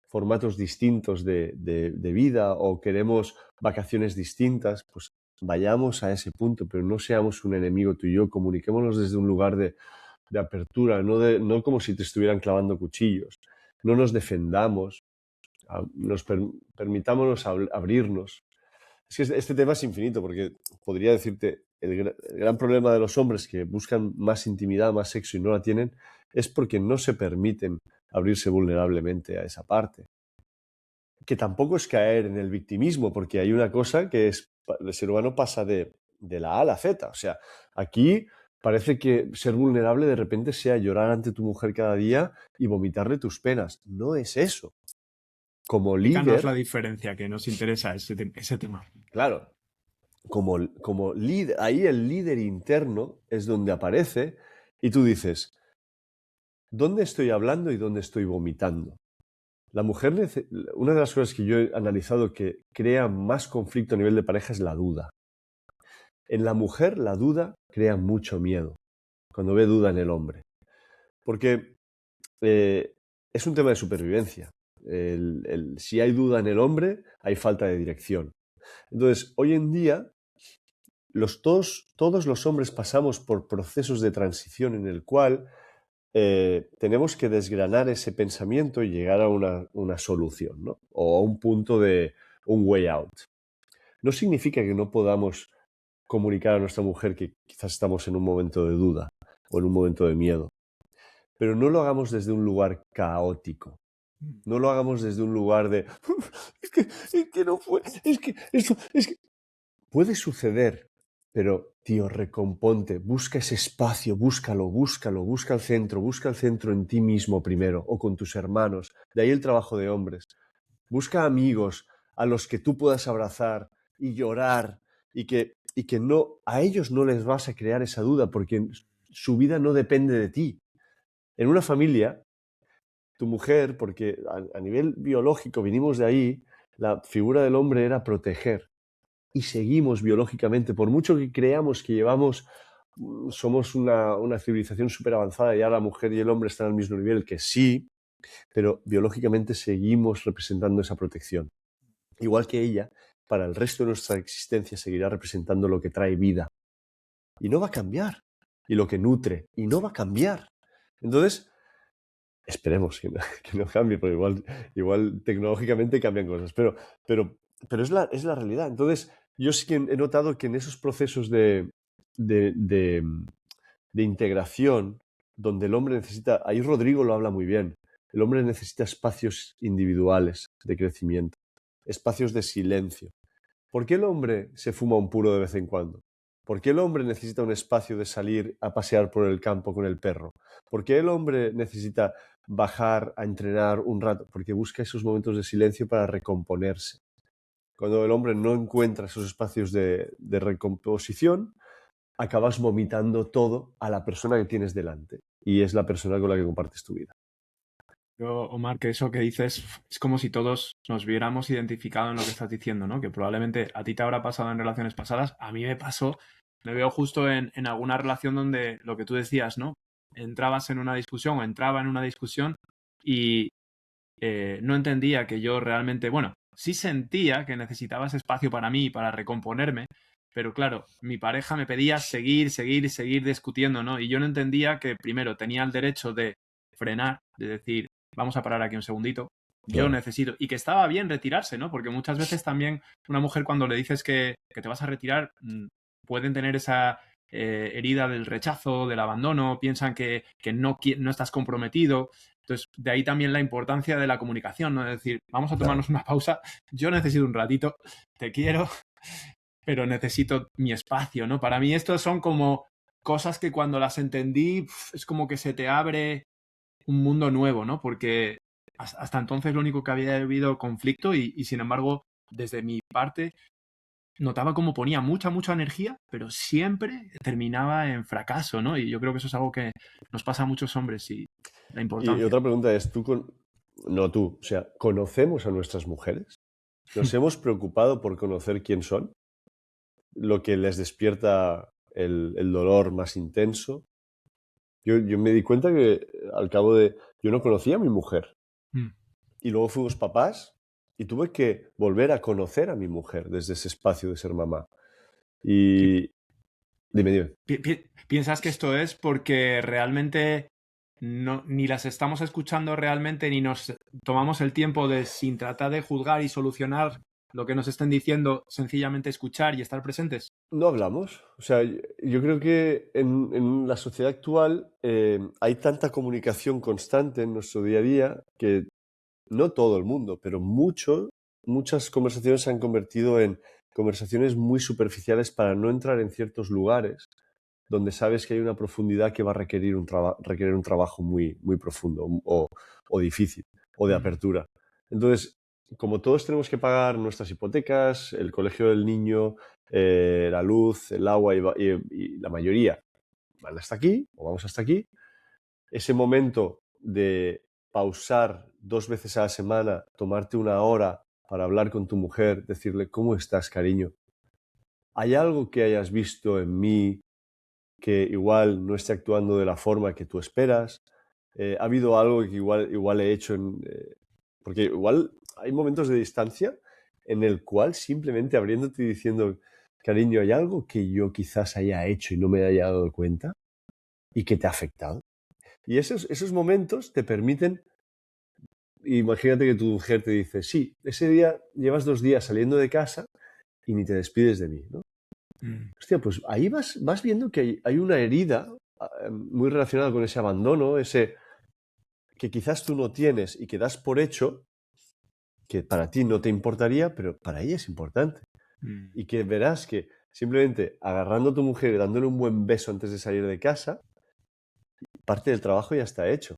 formatos distintos de vida o queremos vacaciones distintas. Pues vayamos a ese punto, pero no seamos un enemigo tú y yo. Comuniquémonos desde un lugar de apertura, no como si te estuvieran clavando cuchillos. No nos defendamos, permitámonos abrirnos. Es que este tema es infinito porque podría decirte el gran problema de los hombres que buscan más intimidad, más sexo y no la tienen es porque no se permiten abrirse vulnerablemente a esa parte. Que tampoco es caer en el victimismo, porque hay una cosa que es, el ser humano pasa de la A a la Z. O sea, aquí parece que ser vulnerable de repente sea llorar ante tu mujer cada día y vomitarle tus penas. No es eso. Como Explícanos líder, la diferencia, que nos interesa ese tema. claro, como líder, ahí el líder interno es donde aparece y tú dices, ¿dónde estoy hablando y dónde estoy vomitando? La mujer, una de las cosas que yo he analizado que crea más conflicto a nivel de pareja es la duda. En la mujer la duda crea mucho miedo, cuando ve duda en el hombre. Porque es un tema de supervivencia. Si hay duda en el hombre, hay falta de dirección. Entonces, hoy en día, todos los hombres pasamos por procesos de transición en el cual tenemos que desgranar ese pensamiento y llegar a una solución, ¿no? O a un punto de un way out. No significa que no podamos comunicar a nuestra mujer que quizás estamos en un momento de duda o en un momento de miedo, pero no lo hagamos desde un lugar caótico. No lo hagamos desde un lugar de es que no fue, es que puede suceder, pero tío, recomponte, busca ese espacio, busca el centro en ti mismo primero o con tus hermanos. De ahí el trabajo de hombres. Busca amigos a los que tú puedas abrazar y llorar y que no, a ellos no les vas a crear esa duda porque su vida no depende de ti. En una familia, tu mujer, porque a nivel biológico vinimos de ahí, la figura del hombre era proteger. Y seguimos biológicamente, por mucho que creamos que somos una civilización súper avanzada y ahora la mujer y el hombre están al mismo nivel, que sí, pero biológicamente seguimos representando esa protección. Igual que ella, para el resto de nuestra existencia seguirá representando lo que trae vida. Y no va a cambiar. Y lo que nutre. Y no va a cambiar. Entonces, esperemos que no cambie, porque igual tecnológicamente cambian cosas. Pero es la realidad. Entonces, yo sí que he notado que en esos procesos de integración, donde el hombre necesita, ahí Rodrigo lo habla muy bien, el hombre necesita espacios individuales de crecimiento, espacios de silencio. ¿Por qué el hombre se fuma un puro de vez en cuando? ¿Por qué el hombre necesita un espacio de salir a pasear por el campo con el perro? ¿Por qué el hombre necesita bajar a entrenar un rato? Porque busca esos momentos de silencio para recomponerse. Cuando el hombre no encuentra esos espacios de recomposición, acabas vomitando todo a la persona que tienes delante. Y es la persona con la que compartes tu vida. Yo, Omar, que eso que dices es como si todos nos viéramos identificado en lo que estás diciendo, ¿no? Que probablemente a ti te habrá pasado en relaciones pasadas, a mí me pasó, me veo justo en alguna relación donde lo que tú decías, ¿no? Entrabas en una discusión o entraba en una discusión y no entendía que yo realmente, bueno, sí sentía que necesitaba ese espacio para mí, para recomponerme, pero claro, mi pareja me pedía seguir, seguir, seguir discutiendo, ¿no? Y yo no entendía que primero tenía el derecho de frenar, de decir, vamos a parar aquí un segundito, yo Claro. necesito, y que estaba bien retirarse, ¿no? Porque muchas veces también una mujer cuando le dices que te vas a retirar, pueden tener esa herida del rechazo, del abandono, piensan que no, no estás comprometido. Entonces, de ahí también la importancia de la comunicación, ¿no? Es decir, vamos a Claro. tomarnos una pausa, yo necesito un ratito, te quiero, pero necesito mi espacio, ¿no? Para mí estos son como cosas que cuando las entendí, es como que se te abre un mundo nuevo, ¿no? Porque hasta entonces lo único que había habido conflicto y sin embargo, desde mi parte, notaba como ponía mucha, mucha energía, pero siempre terminaba en fracaso, ¿no? Y yo creo que eso es algo que nos pasa a muchos hombres y la Y importancia. otra pregunta es, no tú, o sea, ¿conocemos a nuestras mujeres? ¿Nos hemos preocupado por conocer quién son? ¿Lo que les despierta el dolor más intenso? Yo me di cuenta que al cabo de... Yo no conocía a mi mujer Mm. y luego fuimos papás y tuve que volver a conocer a mi mujer desde ese espacio de ser mamá. Y Y dime. ¿Piensas que esto es porque realmente no, ni las estamos escuchando realmente, ni nos tomamos el tiempo de, sin tratar de juzgar y solucionar lo que nos estén diciendo, sencillamente escuchar y estar presentes? No hablamos. O sea, yo creo que en la sociedad actual hay tanta comunicación constante en nuestro día a día que no todo el mundo, pero muchas conversaciones se han convertido en conversaciones muy superficiales para no entrar en ciertos lugares donde sabes que hay una profundidad que va a requerir un trabajo muy, muy profundo o difícil o de Mm. apertura. Entonces, como todos tenemos que pagar nuestras hipotecas, el colegio del niño, la luz, el agua y la mayoría van hasta aquí o vamos hasta aquí, ese momento de pausar 2 veces a la semana, tomarte una hora para hablar con tu mujer, decirle, ¿cómo estás, cariño? ¿Hay algo que hayas visto en mí que igual no esté actuando de la forma que tú esperas? ¿Ha habido algo que igual he hecho porque igual hay momentos de distancia en el cual simplemente abriéndote y diciendo, cariño, ¿hay algo que yo quizás haya hecho y no me haya dado cuenta y que te ha afectado? Y esos momentos te permiten, imagínate que tu mujer te dice, sí, ese día llevas 2 días saliendo de casa y ni te despides de mí, ¿no? Mm. Hostia, pues ahí vas viendo que hay una herida muy relacionada con ese abandono, ese que quizás tú no tienes y que das por hecho, que para ti no te importaría, pero para ella es importante. Mm. Y que verás que simplemente agarrando a tu mujer y dándole un buen beso antes de salir de casa, parte del trabajo ya está hecho.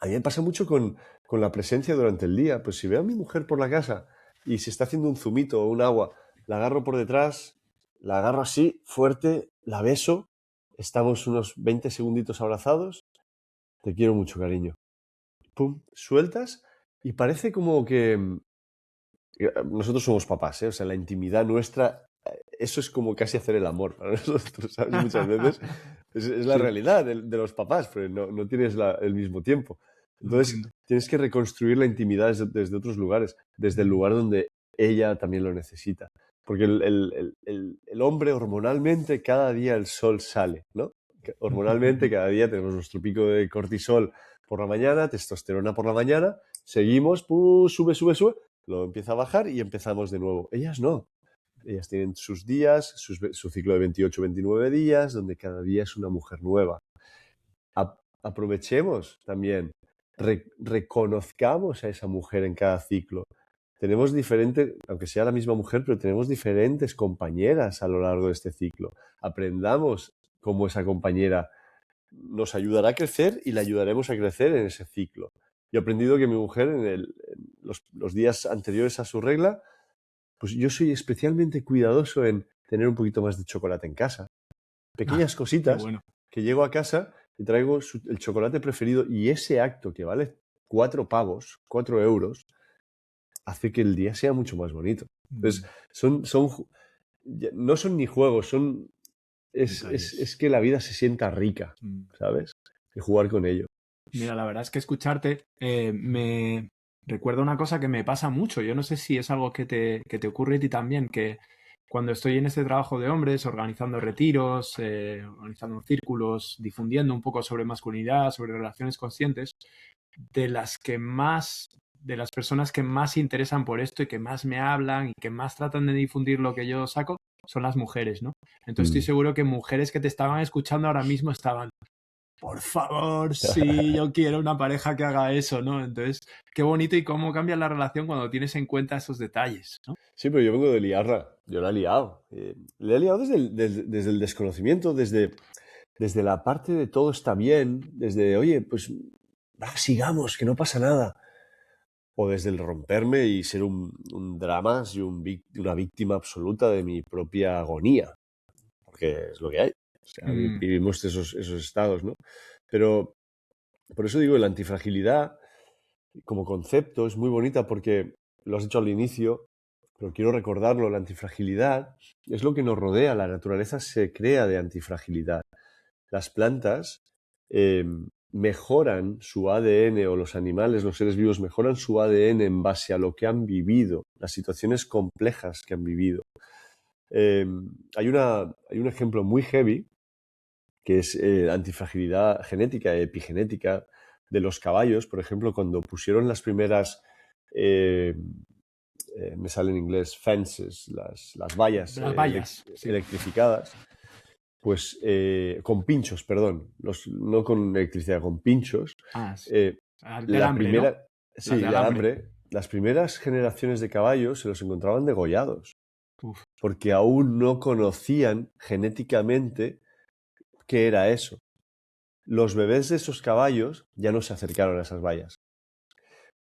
A mí me pasa mucho con la presencia durante el día. Pues si veo a mi mujer por la casa y se está haciendo un zumito o un agua, la agarro por detrás, la agarro así, fuerte, la beso, estamos unos 20 segunditos abrazados, te quiero mucho, cariño. Pum, sueltas y parece como que nosotros somos papás, ¿eh? O sea, la intimidad nuestra, eso es como casi hacer el amor para nosotros, ¿sabes? Muchas veces es la Sí, realidad de los papás, pero no tienes el mismo tiempo. lo Entonces, entiendo. tienes que reconstruir la intimidad desde otros lugares, desde el Mm. lugar donde ella también lo necesita. Porque el hombre hormonalmente, cada día el sol sale, ¿no? Hormonalmente, cada día tenemos nuestro pico de cortisol por la mañana, testosterona por la mañana, seguimos, sube, sube, sube, luego empieza a bajar y empezamos de nuevo. Ellas no. Ellas tienen sus días, su ciclo de 28, 29 días, donde cada día es una mujer nueva. Aprovechemos también, reconozcamos a esa mujer en cada ciclo. tenemos diferentes, aunque sea la misma mujer, pero tenemos diferentes compañeras a lo largo de este ciclo. Aprendamos cómo esa compañera nos ayudará a crecer y le ayudaremos a crecer en ese ciclo. Yo he aprendido que mi mujer, en los días anteriores a su regla, pues yo soy especialmente cuidadoso en tener un poquito más de chocolate en casa. Pequeñas Qué cositas bueno. que llego a casa y traigo el chocolate preferido, y ese acto que vale 4 pavos, 4 euros, hace que el día sea mucho más bonito. Entonces, no son ni juegos, Detalles. es que la vida se sienta rica, ¿sabes? Y jugar con ello. Mira, la verdad es que escucharte me recuerda una cosa que me pasa mucho. Yo no sé si es algo que te ocurre a ti también, que cuando estoy en este trabajo de hombres, organizando retiros, organizando círculos, difundiendo un poco sobre masculinidad, sobre relaciones conscientes, de las personas que más se interesan por esto y que más me hablan y que más tratan de difundir lo que yo saco, son las mujeres, ¿no? Entonces estoy seguro que mujeres que te estaban escuchando ahora mismo estaban, por favor, sí, yo quiero una pareja que haga eso, ¿no? Entonces, qué bonito y cómo cambia la relación cuando tienes en cuenta esos detalles, ¿no? Sí, pero yo vengo de liarla. Yo la he liado. Le he liado desde el desconocimiento, desde la parte de todo está bien, desde, oye, pues sigamos, que no pasa nada. O desde el romperme y ser un drama y una víctima absoluta de mi propia agonía. Porque es lo que hay. O sea, vivimos esos estados, ¿no? Pero por eso digo, la antifragilidad como concepto es muy bonita porque lo has dicho al inicio, pero quiero recordarlo, la antifragilidad es lo que nos rodea, la naturaleza se crea de antifragilidad. Las plantas mejoran su ADN, o los animales, los seres vivos mejoran su ADN en base a lo que han vivido, las situaciones complejas que han vivido. Hay un ejemplo muy heavy que es antifragilidad genética, epigenética de los caballos. Por ejemplo, cuando pusieron las primeras, me sale en inglés, fences, las vallas Las vallas, sí. electrificadas, pues con pinchos, perdón, no con electricidad, con pinchos. Sí. Eh, De la alambre, ¿no? primera, Las sí, de de alambre. alambre, las primeras generaciones de caballos se los encontraban degollados, Uf. porque aún no conocían genéticamente qué era eso. Los bebés de esos caballos ya no se acercaron a esas vallas.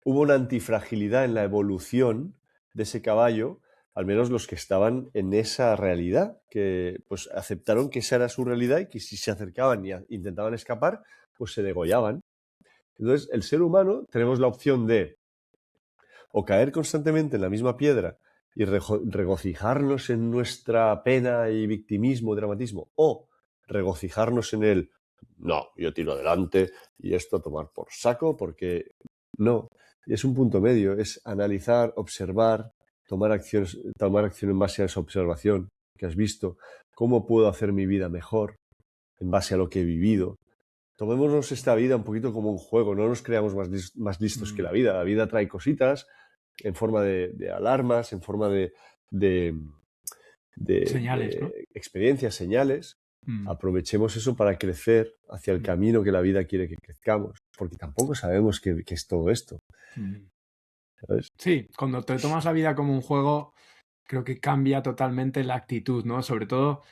Hubo una antifragilidad en la evolución de ese caballo, al menos los que estaban en esa realidad, que pues aceptaron que esa era su realidad y que si se acercaban y intentaban escapar, pues se degollaban. Entonces, el ser humano tenemos la opción de o caer constantemente en la misma piedra y regocijarnos en nuestra pena y victimismo, dramatismo, o regocijarnos en el no, yo tiro adelante y esto a tomar por saco, porque no, es un punto medio, es analizar, observar, tomar acción en base a esa observación que has visto, cómo puedo hacer mi vida mejor en base a lo que he vivido. Tomémonos esta vida un poquito como un juego, no nos creamos más listos que la vida trae cositas en forma de alarmas, en forma de Señales, ¿no? experiencias, señales. Aprovechemos eso para crecer hacia el camino que la vida quiere que crezcamos, porque tampoco sabemos qué es todo esto. ¿Sabes? Sí, cuando te tomas la vida como un juego, creo que cambia totalmente la actitud, ¿no? Sobre todo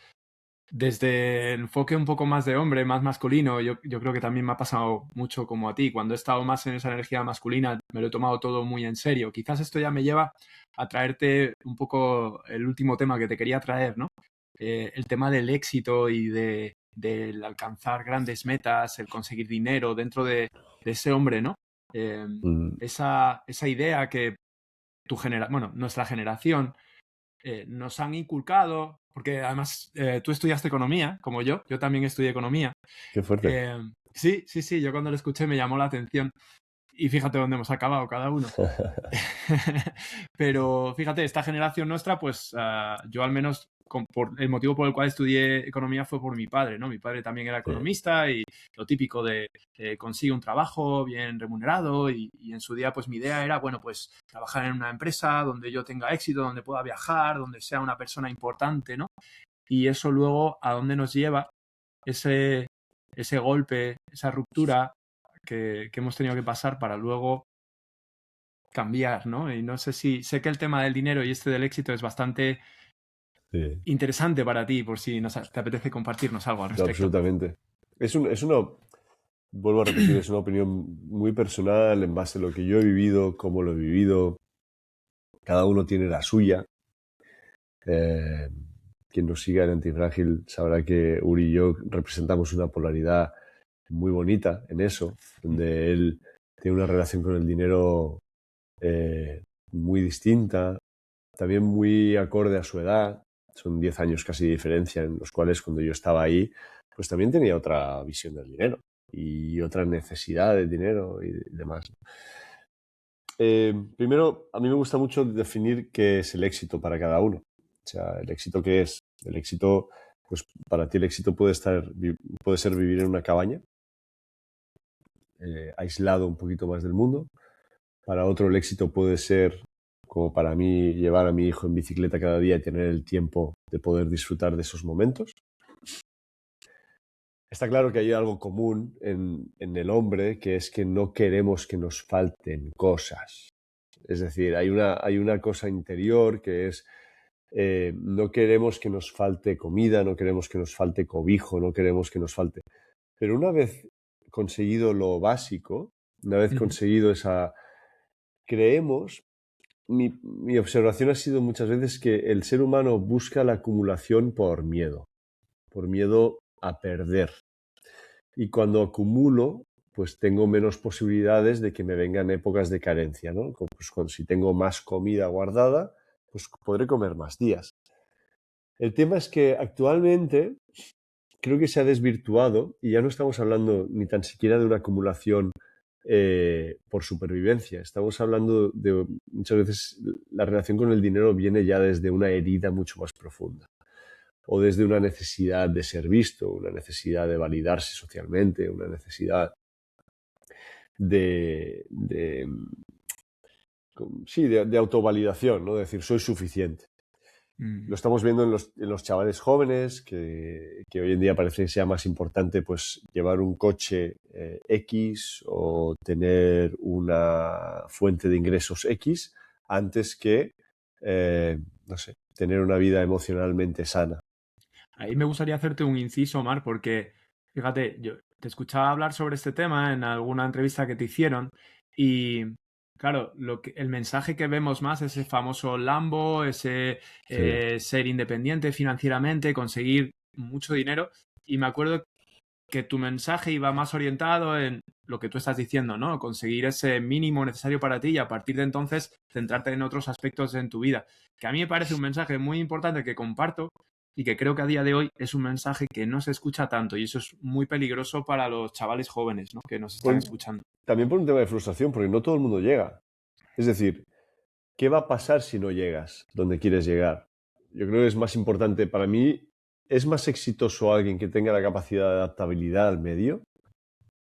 desde el enfoque un poco más de hombre, más masculino. Yo creo que también me ha pasado mucho como a ti. Cuando he estado más en esa energía masculina, me lo he tomado todo muy en serio. Quizás esto ya me lleva a traerte un poco el último tema que te quería traer, ¿no? El tema del éxito y del alcanzar grandes metas, el conseguir dinero dentro de ese hombre, ¿no? Esa idea que nuestra generación nos han inculcado, porque además tú estudiaste economía, como yo también estudié economía. Qué fuerte. Sí, yo cuando lo escuché me llamó la atención y fíjate dónde hemos acabado cada uno. Pero fíjate, esta generación nuestra, pues yo al menos, por el motivo por el cual estudié economía fue por mi padre, ¿no? Mi padre también era economista y lo típico de consigue un trabajo bien remunerado y en su día pues mi idea era, bueno, pues trabajar en una empresa donde yo tenga éxito, donde pueda viajar, donde sea una persona importante, ¿no? Y eso luego, ¿a dónde nos lleva? Ese golpe, esa ruptura que hemos tenido que pasar para luego cambiar, ¿no? Y no sé si, sé que el tema del dinero y este del éxito es bastante Sí, interesante para ti, por si te apetece compartirnos algo al no, respecto. absolutamente. Es una, vuelvo a repetir, es una opinión muy personal en base a lo que yo he vivido, cómo lo he vivido. Cada uno tiene la suya. Eh, quien nos siga en Antifrágil sabrá que Uri y yo representamos una polaridad muy bonita en eso, donde él tiene una relación con el dinero muy distinta, también muy acorde a su edad. Son 10 años casi de diferencia, en los cuales cuando yo estaba ahí, pues también tenía otra visión del dinero y otra necesidad del dinero y demás. Primero, a mí me gusta mucho definir qué es el éxito para cada uno. O sea, el éxito qué es. El éxito, pues para ti el éxito puede ser vivir en una cabaña, aislado un poquito más del mundo. Para otro el éxito puede ser, como para mí, llevar a mi hijo en bicicleta cada día y tener el tiempo de poder disfrutar de esos momentos. Está claro que hay algo común en el hombre, que es que no queremos que nos falten cosas. Es decir, hay una cosa interior que es, no queremos que nos falte comida, no queremos que nos falte cobijo, no queremos que nos falte. Pero una vez conseguido lo básico, una vez conseguido esa... Creemos, mi observación ha sido muchas veces que el ser humano busca la acumulación por miedo a perder. Y cuando acumulo, pues tengo menos posibilidades de que me vengan épocas de carencia, ¿no? Pues si tengo más comida guardada, pues podré comer más días. El tema es que actualmente creo que se ha desvirtuado y ya no estamos hablando ni tan siquiera de una acumulación por supervivencia. Estamos hablando de muchas veces la relación con el dinero viene ya desde una herida mucho más profunda o desde una necesidad de ser visto, una necesidad de validarse socialmente, una necesidad de sí, de autovalidación, ¿no? De decir, soy suficiente. Lo estamos viendo en los chavales jóvenes, que hoy en día parece que sea más importante pues llevar un coche X o tener una fuente de ingresos X antes que, no sé, tener una vida emocionalmente sana. Ahí me gustaría hacerte un inciso, Omar, porque, fíjate, yo te escuchaba hablar sobre este tema en alguna entrevista que te hicieron y, claro, el mensaje que vemos más es ese famoso Lambo, ese Sí. ser independiente financieramente, conseguir mucho dinero. Y me acuerdo que tu mensaje iba más orientado en lo que tú estás diciendo, ¿no? Conseguir ese mínimo necesario para ti y a partir de entonces centrarte en otros aspectos en tu vida. Que a mí me parece un mensaje muy importante que comparto y que creo que a día de hoy es un mensaje que no se escucha tanto y eso es muy peligroso para los chavales jóvenes, ¿no? Que nos están Por- escuchando. También por un tema de frustración, porque no todo el mundo llega. Es decir, ¿qué va a pasar si no llegas donde quieres llegar? Yo creo que es más importante para mí, es más exitoso alguien que tenga la capacidad de adaptabilidad al medio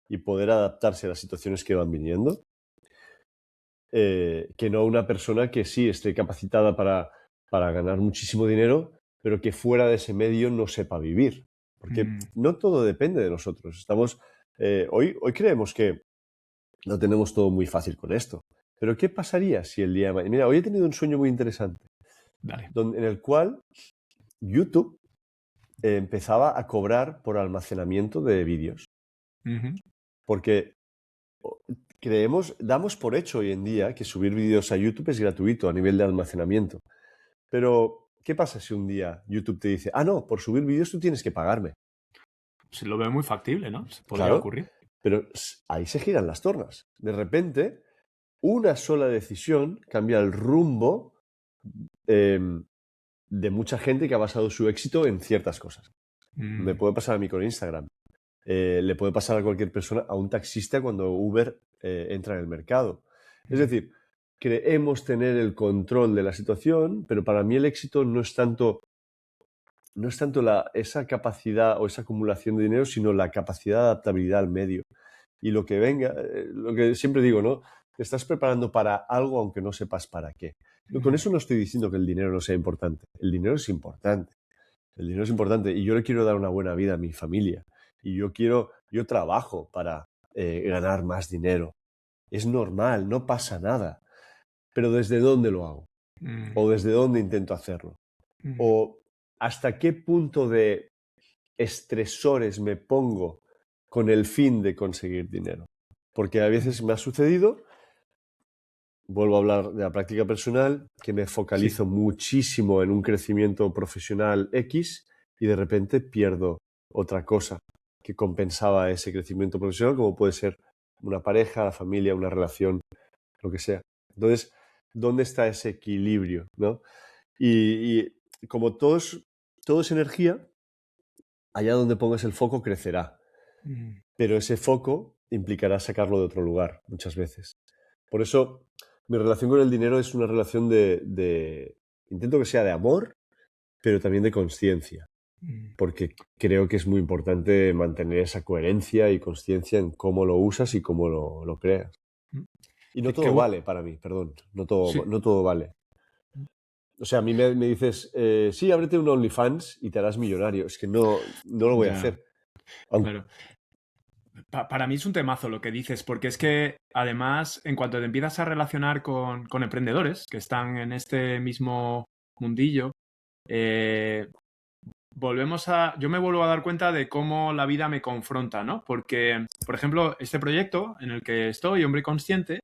y poder adaptarse a las situaciones que van viniendo, que no una persona que sí esté capacitada para ganar muchísimo dinero, pero que fuera de ese medio no sepa vivir. Porque no todo depende de nosotros. Hoy creemos que lo tenemos todo muy fácil con esto. Pero ¿qué pasaría si el día de mañana... Mira, hoy he tenido un sueño muy interesante, Dale. en el cual YouTube empezaba a cobrar por almacenamiento de vídeos. Porque damos por hecho hoy en día que subir vídeos a YouTube es gratuito a nivel de almacenamiento. Pero, ¿qué pasa si un día YouTube te dice, ah, no, por subir vídeos tú tienes que pagarme? Se lo veo muy factible, ¿no? Podría Claro, ocurrir. pero ahí se giran las tornas. De repente, una sola decisión cambia el rumbo de mucha gente que ha basado su éxito en ciertas cosas. Me puede pasar a mí con Instagram. Le puede pasar a cualquier persona, a un taxista cuando Uber entra en el mercado. Es decir, creemos tener el control de la situación, pero para mí el éxito no es tanto esa capacidad o esa acumulación de dinero, sino la capacidad de adaptabilidad al medio. Y lo que venga, lo que siempre digo, ¿no? Te estás preparando para algo aunque no sepas para qué. Con eso no estoy diciendo que el dinero no sea importante. El dinero es importante. El dinero es importante y yo le quiero dar una buena vida a mi familia. Y yo trabajo para ganar más dinero. Es normal, no pasa nada. pero ¿desde dónde lo hago? ¿O desde dónde intento hacerlo? ¿O hasta qué punto de estresores me pongo con el fin de conseguir dinero? Porque a veces me ha sucedido, vuelvo a hablar de la práctica personal, que me focalizo muchísimo en un crecimiento profesional X y de repente pierdo otra cosa que compensaba ese crecimiento profesional, como puede ser una pareja, la familia, una relación, lo que sea. Entonces, ¿dónde está ese equilibrio, ¿no? Y como todo es energía, allá donde pongas el foco crecerá. Pero ese foco implicará sacarlo de otro lugar muchas veces. Por eso, mi relación con el dinero es una relación intento que sea de amor, pero también de consciencia. Porque creo que es muy importante mantener esa coherencia y consciencia en cómo lo usas y cómo lo creas. Y no todo vale para mí, perdón. No todo vale. O sea, a mí me dices, sí, ábrete un OnlyFans y te harás millonario. Es que no lo voy a hacer. Claro. Para mí es un temazo lo que dices, porque es que además, en cuanto te empiezas a relacionar con emprendedores que están en este mismo mundillo, yo me vuelvo a dar cuenta de cómo la vida me confronta, ¿no? Porque, por ejemplo, este proyecto en el que estoy, Hombre Consciente,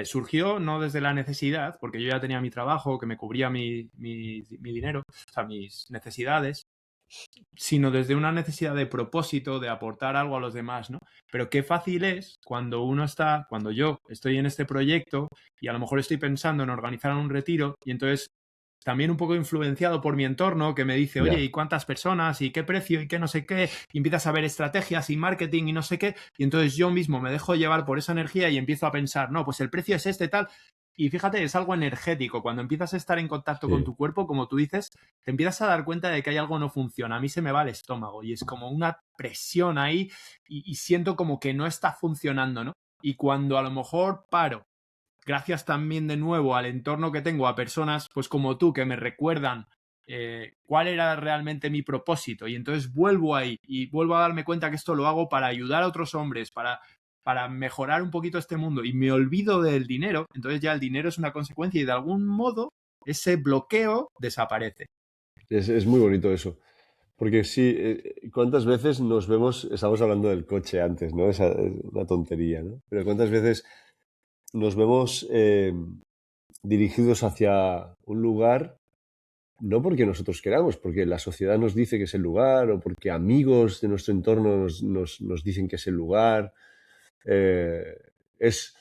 surgió no desde la necesidad, porque yo ya tenía mi trabajo que me cubría mi dinero, o sea, mis necesidades, sino desde una necesidad de propósito, de aportar algo a los demás, ¿no? Pero qué fácil es cuando yo estoy en este proyecto y a lo mejor estoy pensando en organizar un retiro y entonces también un poco influenciado por mi entorno que me dice, oye, ¿y cuántas personas? ¿Y qué precio? ¿Y qué no sé qué? Y empiezas a ver estrategias y marketing y no sé qué. Y entonces yo mismo me dejo llevar por esa energía y empiezo a pensar, no, pues el precio es este tal. Y fíjate, es algo energético. Cuando empiezas a estar en contacto con tu cuerpo, como tú dices, te empiezas a dar cuenta de que hay algo no funciona. A mí se me va el estómago y es como una presión ahí y siento como que no está funcionando, ¿no? Y cuando a lo mejor paro, gracias también de nuevo al entorno que tengo, a personas pues como tú que me recuerdan cuál era realmente mi propósito y entonces vuelvo ahí y vuelvo a darme cuenta que esto lo hago para ayudar a otros hombres, para mejorar un poquito este mundo y me olvido del dinero, entonces ya el dinero es una consecuencia y de algún modo ese bloqueo desaparece. Es muy bonito eso. Porque sí, ¿cuántas veces nos vemos? Estamos hablando del coche antes, ¿no? Es una tontería, ¿no? Pero ¿cuántas veces nos vemos dirigidos hacia un lugar, no porque nosotros queramos, porque la sociedad nos dice que es el lugar, o porque amigos de nuestro entorno nos dicen que es el lugar? Es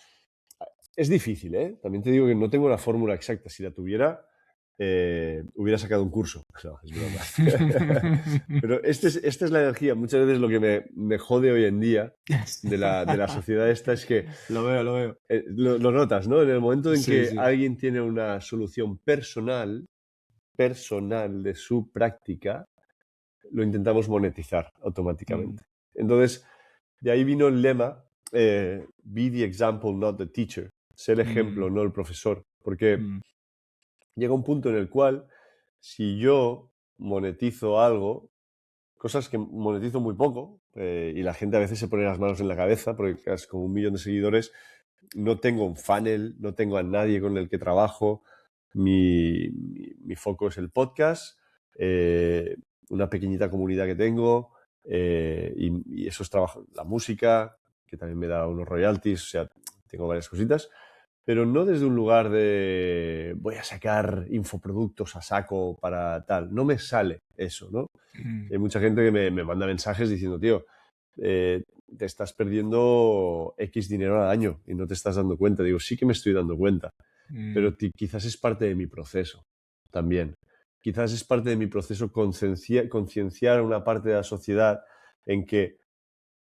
difícil, ¿eh? También te digo que no tengo la fórmula exacta. Si la tuviera, hubiera sacado un curso. No, es broma. Pero esta es la energía. Muchas veces lo que me jode hoy en día de la sociedad esta es que... Lo veo. Lo notas, ¿no? En el momento en que alguien tiene una solución personal de su práctica, lo intentamos monetizar automáticamente. Entonces, de ahí vino el lema, be the example, not the teacher. Sé el ejemplo, no el profesor. Porque llega un punto en el cual, si yo monetizo algo, cosas que monetizo muy poco, y la gente a veces se pone las manos en la cabeza, porque casi con 1 millón de seguidores, no tengo un funnel, no tengo a nadie con el que trabajo, mi foco es el podcast, una pequeñita comunidad que tengo, y eso es trabajo, la música, que también me da unos royalties, o sea, tengo varias cositas, pero no desde un lugar de voy a sacar infoproductos a saco para tal, no me sale eso, ¿no? Hay mucha gente que me manda mensajes diciendo, tío, te estás perdiendo X dinero al año y no te estás dando cuenta. Digo, sí que me estoy dando cuenta, pero quizás es parte de mi proceso también. Quizás es parte de mi proceso concienciar a una parte de la sociedad en que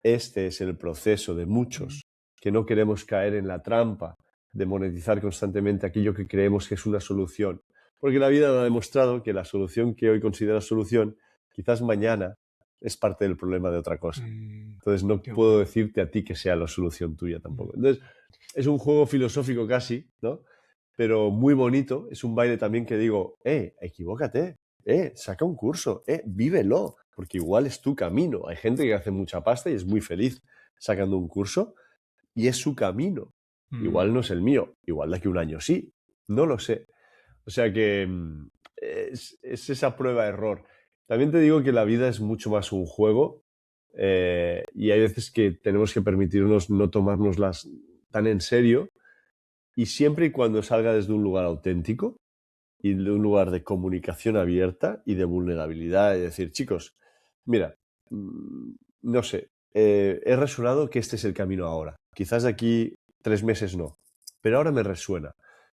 este es el proceso de muchos que no queremos caer en la trampa de monetizar constantemente aquello que creemos que es una solución. Porque la vida nos ha demostrado que la solución que hoy consideras solución, quizás mañana es parte del problema de otra cosa. Entonces no puedo decirte a ti que sea la solución tuya tampoco. Entonces es un juego filosófico casi, ¿no? Pero muy bonito. Es un baile también que digo, equivócate, saca un curso, vívelo, porque igual es tu camino. Hay gente que hace mucha pasta y es muy feliz sacando un curso y es su camino. igual no es el mío, igual de aquí a un año sí, no lo sé. O sea que es esa prueba-error. También te digo que la vida es mucho más un juego y hay veces que tenemos que permitirnos no tomárnoslas tan en serio y siempre y cuando salga desde un lugar auténtico y de un lugar de comunicación abierta y de vulnerabilidad, es decir, chicos, mira, no sé, he resonado que este es el camino ahora. Quizás de aquí 3 meses no, pero ahora me resuena.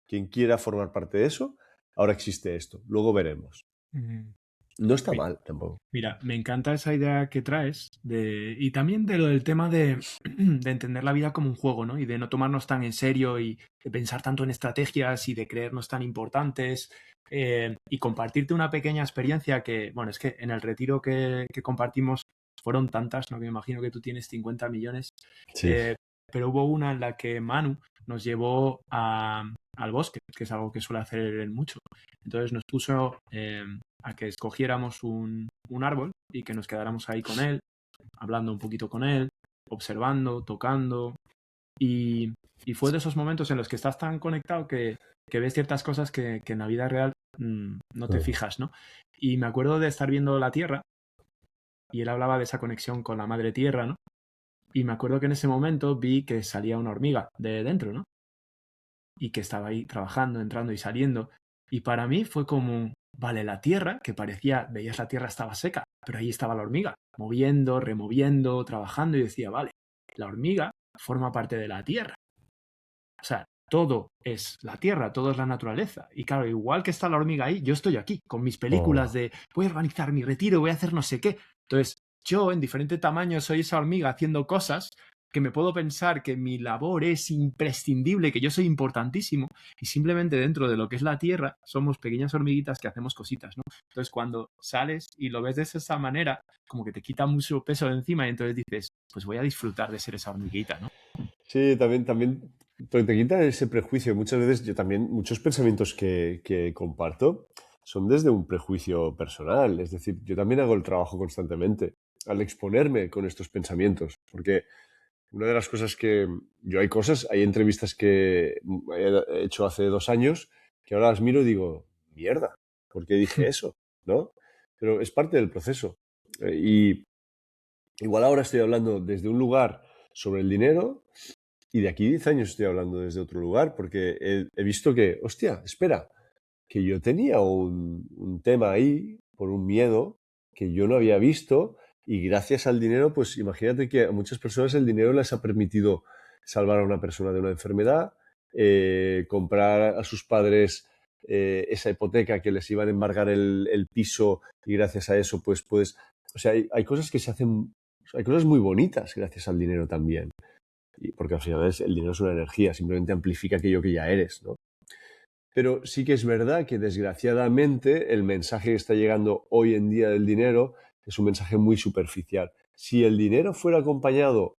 Quien quiera formar parte de eso, ahora existe esto. Luego veremos. Mm. No está Mi- mal tampoco. Mira, me encanta esa idea que traes y también de lo del tema de entender la vida como un juego, ¿no? Y de no tomarnos tan en serio y de pensar tanto en estrategias y de creernos tan importantes y compartirte una pequeña experiencia que, bueno, es que en el retiro que compartimos fueron tantas, ¿no? Que me imagino que tú tienes 50 millones, Sí. eh, pero hubo una en la que Manu nos llevó al bosque, que es algo que suele hacer él mucho. Entonces nos puso a que escogiéramos un árbol y que nos quedáramos ahí con él, hablando un poquito con él, observando, tocando. Y, y fue de esos momentos en los que estás tan conectado que ves ciertas cosas que en la vida real no te Ah, fijas, ¿no? Y me acuerdo de estar viendo la Tierra y él hablaba de esa conexión con la madre Tierra, ¿no? Y me acuerdo que en ese momento vi que salía una hormiga de dentro, ¿no? Y que estaba ahí trabajando, entrando y saliendo. Y para mí fue como, vale, la tierra, que parecía, veías la tierra estaba seca, pero ahí estaba la hormiga, moviendo, removiendo, trabajando y decía, vale, la hormiga forma parte de la tierra. O sea, todo es la tierra, todo es la naturaleza. Y claro, igual que está la hormiga ahí, yo estoy aquí, con mis películas oh. de voy a organizar mi retiro, voy a hacer no sé qué. Entonces, yo en diferente tamaño soy esa hormiga haciendo cosas que me puedo pensar que mi labor es imprescindible, que yo soy importantísimo, y simplemente dentro de lo que es la tierra somos pequeñas hormiguitas que hacemos cositas, ¿no? Entonces, cuando sales y lo ves de esa manera, como que te quita mucho peso de encima y entonces dices, pues voy a disfrutar de ser esa hormiguita, ¿no? Sí, también te quita ese prejuicio. Muchas veces yo también, muchos pensamientos que comparto son desde un prejuicio personal. Es decir, yo también hago el trabajo constantemente al exponerme con estos pensamientos. Porque una de las cosas que yo hay entrevistas que he hecho hace 2 años que ahora las miro y digo, mierda, ¿por qué dije eso? ¿No? Pero es parte del proceso. Y igual ahora estoy hablando desde un lugar sobre el dinero y de aquí 10 años estoy hablando desde otro lugar porque he visto que, hostia, espera, que yo tenía un tema ahí por un miedo que yo no había visto y gracias al dinero, pues imagínate que a muchas personas el dinero les ha permitido salvar a una persona de una enfermedad, comprar a sus padres esa hipoteca que les iban a embargar el piso y gracias a eso, pues, o sea, hay cosas que se hacen, hay cosas muy bonitas gracias al dinero también. Porque al final el dinero es una energía, simplemente amplifica aquello que ya eres, ¿no? Pero sí que es verdad que desgraciadamente el mensaje que está llegando hoy en día del dinero es un mensaje muy superficial. Si el dinero fuera acompañado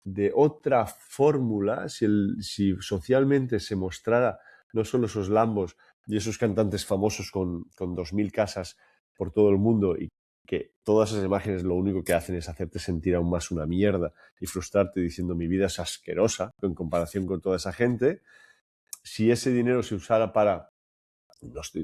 de otra fórmula, si socialmente se mostrara no solo esos Lambos y esos cantantes famosos con 2.000 casas por todo el mundo y que todas esas imágenes lo único que hacen es hacerte sentir aún más una mierda y frustrarte diciendo mi vida es asquerosa en comparación con toda esa gente, si ese dinero se usara para,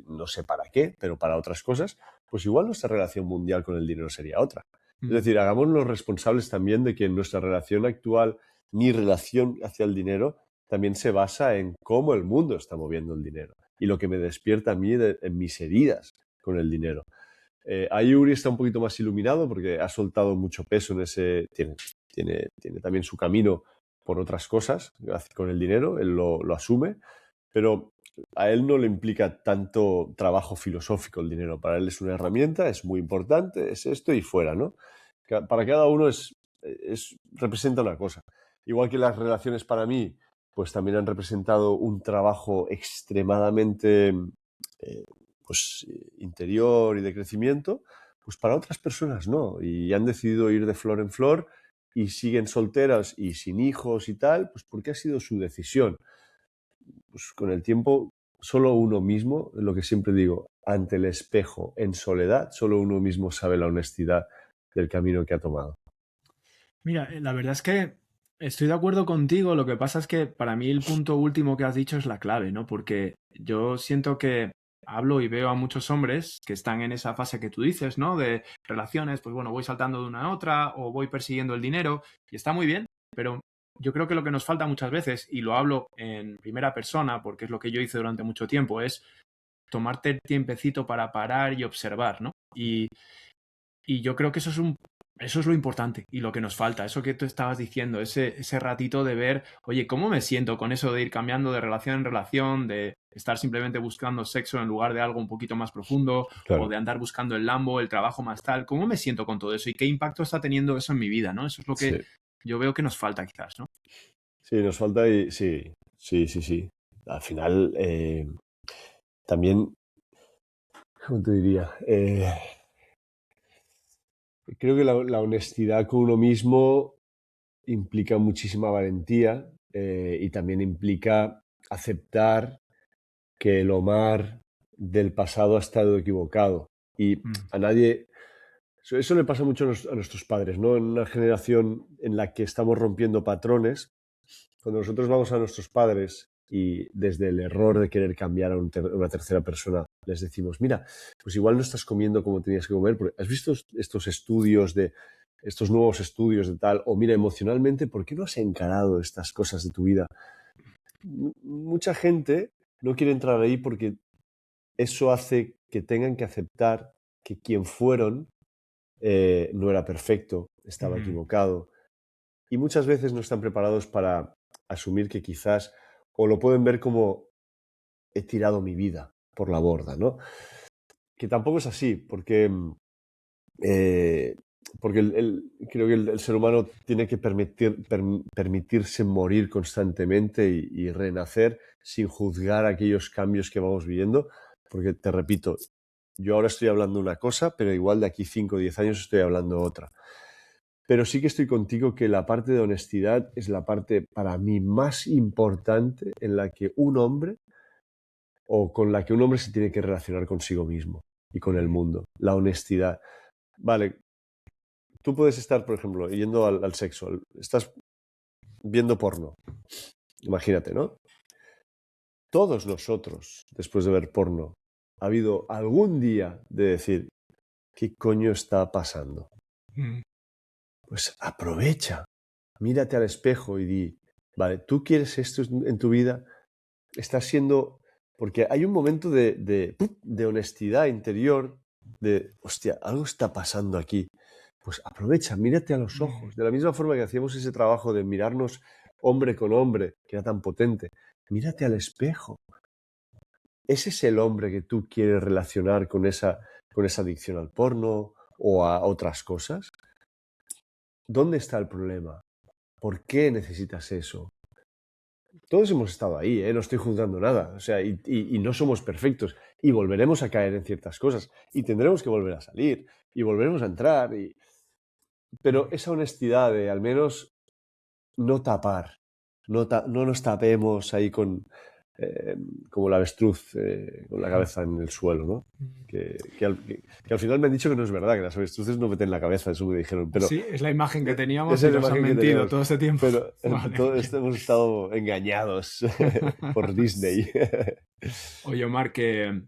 no sé para qué, pero para otras cosas, pues igual nuestra relación mundial con el dinero sería otra. Es Mm. decir, hagámonos responsables también de que nuestra relación actual, mi relación hacia el dinero, también se basa en cómo el mundo está moviendo el dinero y lo que me despierta a mí en mis heridas con el dinero. Ahí Uri está un poquito más iluminado porque ha soltado mucho peso en ese. Tiene también su camino por otras cosas con el dinero, él lo asume, pero a él no le implica tanto trabajo filosófico el dinero. Para él es una herramienta, es muy importante, es esto y fuera, ¿no? Para cada uno representa una cosa. Igual que las relaciones para mí, pues también han representado un trabajo extremadamente eh, interior y de crecimiento, pues para otras personas no. Y han decidido ir de flor en flor y siguen solteras y sin hijos y tal, pues porque ha sido su decisión. Pues con el tiempo, solo uno mismo, lo que siempre digo, ante el espejo, en soledad, solo uno mismo sabe la honestidad del camino que ha tomado. Mira, la verdad es que Estoy de acuerdo contigo, lo que pasa es que para mí el punto último que has dicho es la clave, ¿no? Porque yo siento que hablo y veo a muchos hombres que están en esa fase que tú dices, ¿no? De relaciones, pues bueno, voy saltando de una a otra o voy persiguiendo el dinero y está muy bien, pero yo creo que lo que nos falta muchas veces, y lo hablo en primera persona porque es lo que yo hice durante mucho tiempo, es tomarte el tiempecito para parar y observar, ¿no? Y yo creo que eso es lo importante y lo que nos falta, eso que tú estabas diciendo, ese ratito de ver, oye, ¿cómo me siento con eso de ir cambiando de relación en relación, de estar simplemente buscando sexo en lugar de algo un poquito más profundo, o Claro, de andar buscando el Lambo, el trabajo más tal? ¿Cómo me siento con todo eso y qué impacto está teniendo eso en mi vida, ¿no? Eso es lo que sí. yo veo que nos falta quizás, ¿no? Sí, nos falta y sí, sí, sí, sí. Al final, también, ¿cómo te diría? Creo que la honestidad con uno mismo implica muchísima valentía, y también implica aceptar que el Omar del pasado ha estado equivocado. Y Mm, a nadie... Eso le pasa mucho a nuestros padres, ¿no? En una generación en la que estamos rompiendo patrones, cuando nosotros vamos a nuestros padres y desde el error de querer cambiar a una tercera persona les decimos, mira, pues igual no estás comiendo como tenías que comer, porque has visto estos estudios de estos nuevos estudios de tal, o mira, emocionalmente, ¿por qué no has encarado estas cosas de tu vida? Mucha gente no quiere entrar ahí porque eso hace que tengan que aceptar que quien fueron no era perfecto, estaba ujú, equivocado, y muchas veces no están preparados para asumir que quizás o lo pueden ver como he tirado mi vida por la borda, ¿no? Que tampoco es así, eh, porque creo que el ser humano tiene que permitirse morir constantemente y renacer sin juzgar aquellos cambios que vamos viviendo, porque te repito, yo ahora estoy hablando una cosa, pero igual de aquí 5 o 10 años estoy hablando otra. Pero sí que estoy contigo que la parte de honestidad es la parte para mí más importante en la que un hombre o con la que un hombre se tiene que relacionar consigo mismo y con el ujú, mundo. La honestidad. Vale, tú puedes estar, por ejemplo, yendo al sexo, estás viendo porno, imagínate, ¿no? Todos nosotros, después de ver porno, ha habido algún día de decir, ¿qué coño está pasando? mm, Pues aprovecha, mírate al espejo y di, vale, ¿tú quieres esto en tu vida? Estás siendo... Porque hay un momento de honestidad interior, de, hostia, algo está pasando aquí. Pues aprovecha, mírate a los mm, ojos. De la misma forma que hacíamos ese trabajo de mirarnos hombre con hombre, que era tan potente, mírate al espejo. ¿Ese es el hombre que tú quieres relacionar con esa adicción al porno o a otras cosas? ¿Dónde está el problema? ¿Por qué necesitas eso? Todos hemos estado ahí, ¿eh? No estoy juzgando nada. O sea, y no somos perfectos. Y volveremos a caer en ciertas cosas. Y tendremos que volver a salir. Y volveremos a entrar. Pero mm. esa honestidad de al menos no tapar. No nos tapemos ahí eh, como la avestruz con la cabeza en el suelo, ¿no? Que al final me han dicho que no es verdad, que las avestruces no meten la cabeza, eso me dijeron. Pero Sí, es la imagen que teníamos esa y es la nos han imagen que mentido teníamos. todo ese tiempo. Pero Vale, todo ok. esto hemos estado engañados por Disney. Oye, Omar, que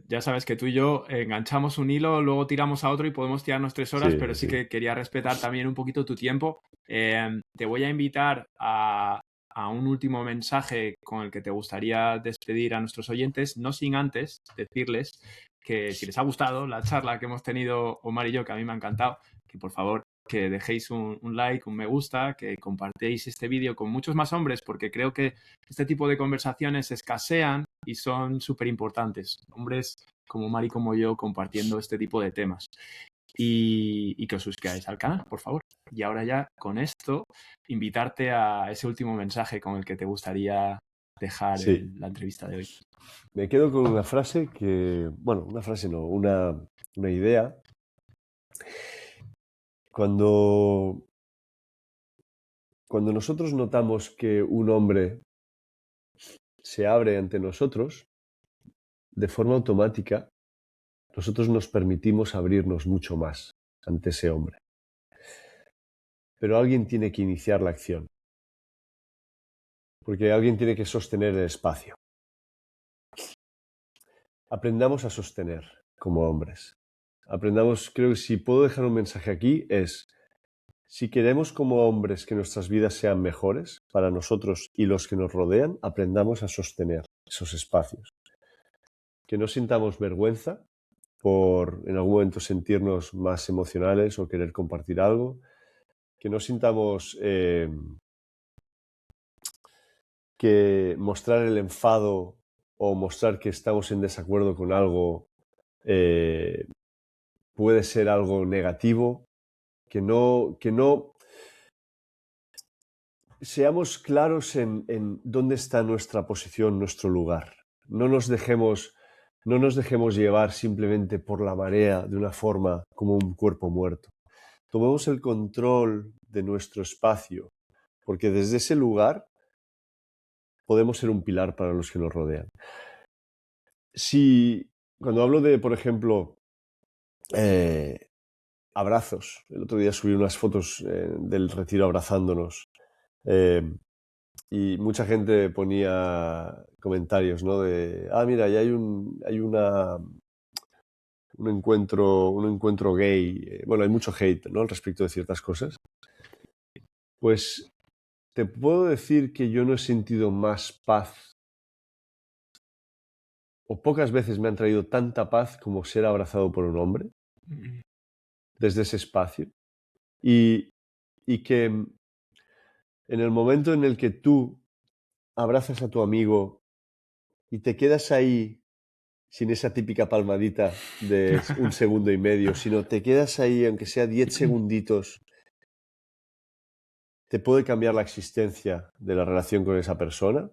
ya sabes que tú y yo enganchamos un hilo, luego tiramos a otro y podemos tirarnos 3 horas, Sí, pero sí, sí sí. que quería respetar también un poquito tu tiempo. Te voy a invitar a un último mensaje con el que te gustaría despedir a nuestros oyentes, no sin antes decirles que si les ha gustado la charla que hemos tenido Omar y yo, que a mí me ha encantado, que por favor que dejéis un like, un me gusta, que compartéis este vídeo con muchos más hombres, porque creo que este tipo de conversaciones escasean y son súper importantes. Hombres como Mari y como yo compartiendo este tipo de temas. Y que os suscribáis al canal, por favor. Y ahora ya con esto, invitarte a ese último mensaje con el que te gustaría dejar Sí, la entrevista de hoy. me quedo con una frase que, bueno, una frase no, una idea. Cuando, cuando nosotros notamos que un hombre se abre ante nosotros, de forma automática, nosotros nos permitimos abrirnos mucho más ante ese hombre. Pero alguien tiene que iniciar la acción. porque alguien tiene que sostener el espacio. Aprendamos a sostener como hombres. Aprendamos, creo que si puedo dejar un mensaje aquí es, si queremos como hombres que nuestras vidas sean mejores para nosotros y los que nos rodean, aprendamos a sostener esos espacios. Que no sintamos vergüenza por en algún momento sentirnos más emocionales o querer compartir algo. Que no sintamos que mostrar el enfado o mostrar que estamos en desacuerdo con algo puede ser algo negativo. Que no seamos claros en dónde está nuestra posición, nuestro lugar. No nos dejemos llevar simplemente por la marea de una forma como un cuerpo muerto. Tomemos el control de nuestro espacio, porque desde ese lugar podemos ser un pilar para los que nos rodean. Si, cuando hablo de, por ejemplo, abrazos, el otro día subí unas fotos del retiro abrazándonos, y mucha gente ponía comentarios, ¿no? De, mira, ya hay un encuentro gay. Bueno, hay mucho hate, ¿no? Al respecto de ciertas cosas. Pues te puedo decir que yo no he sentido más paz, o pocas veces me han traído tanta paz como ser abrazado por un hombre desde ese espacio. Y que en el momento en el que tú abrazas a tu amigo y te quedas ahí sin esa típica palmadita de 1 segundo y medio, sino te quedas ahí, aunque sea 10 segunditos, te puede cambiar la existencia de la relación con esa persona.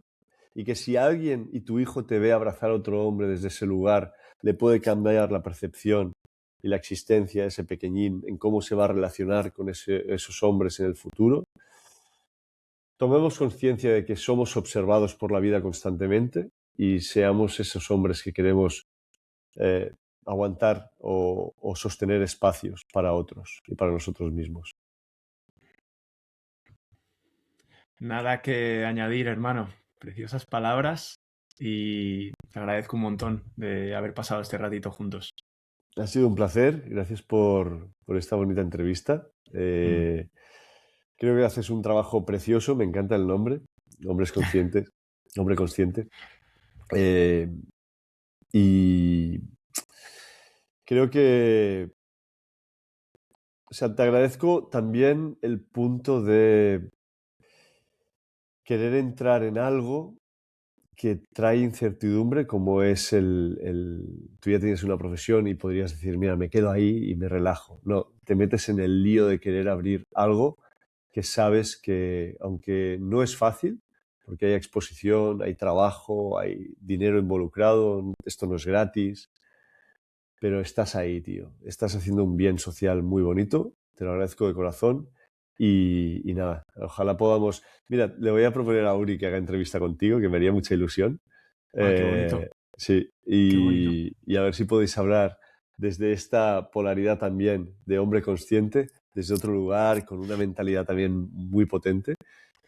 Y que si alguien y tu hijo te ve abrazar a otro hombre desde ese lugar, le puede cambiar la percepción y la existencia de ese pequeñín en cómo se va a relacionar con esos hombres en el futuro. Tomemos conciencia de que somos observados por la vida constantemente y seamos esos hombres que queremos aguantar o sostener espacios para otros y para nosotros mismos. Nada que añadir, hermano. Preciosas palabras y te agradezco un montón de haber pasado este ratito juntos. Ha sido un placer. Gracias por esta bonita entrevista. Creo que haces un trabajo precioso. Me encanta el nombre. Hombres Conscientes. Hombre Consciente. Y creo que... O sea, te agradezco también el punto de querer entrar en algo que trae incertidumbre, como es tú ya tienes una profesión y podrías decir, mira, me quedo ahí y me relajo. No, te metes en el lío de querer abrir algo que sabes que, aunque no es fácil, porque hay exposición, hay trabajo, hay dinero involucrado, esto no es gratis, pero estás ahí, tío. Estás haciendo un bien social muy bonito, te lo agradezco de corazón. Y nada, ojalá podamos... Mira, le voy a proponer a Uri que haga entrevista contigo, que me haría mucha ilusión. Qué bonito. Sí, Qué bonito. y a ver si podéis hablar desde esta polaridad también de hombre consciente, desde otro lugar, con una mentalidad también muy potente,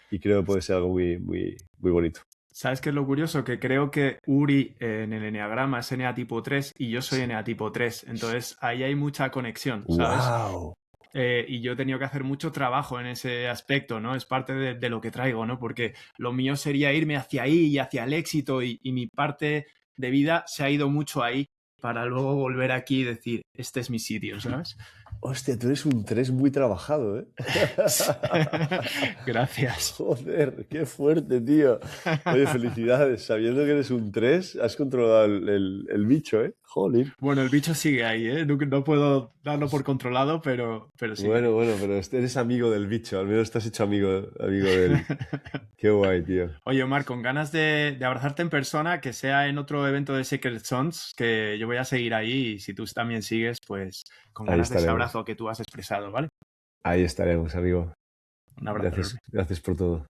y creo que puede ser algo muy, muy, muy bonito. ¿Sabes qué es lo curioso? Que creo que Uri en el eneagrama es NA tipo 3 y yo soy NA tipo 3. Entonces ahí hay mucha conexión, ¿sabes? ¡Wow! Y yo he tenido que hacer mucho trabajo en ese aspecto, ¿no? Es parte de lo que traigo, ¿no? Porque lo mío sería irme hacia ahí y hacia el éxito y mi parte de vida se ha ido mucho ahí para luego volver aquí y decir, este es mi sitio, ¿sabes? Hostia, tú eres un 3 muy trabajado, ¿eh? Gracias. Joder, qué fuerte, tío. Oye, felicidades. Sabiendo que eres un 3, has controlado el bicho, ¿eh? Jolín. Bueno, el bicho sigue ahí, ¿eh? No puedo darlo por controlado, pero sigue ahí. Bueno, pero eres amigo del bicho. Al menos estás hecho amigo de él. Qué guay, tío. Oye, Omar, con ganas de abrazarte en persona, que sea en otro evento de Sacred Sons, que yo voy a seguir ahí y si tú también sigues, pues con Ahí ganas de ese estaremos. abrazo que tú has expresado, ¿vale? Ahí estaremos, amigo. Un abrazo. Gracias por todo.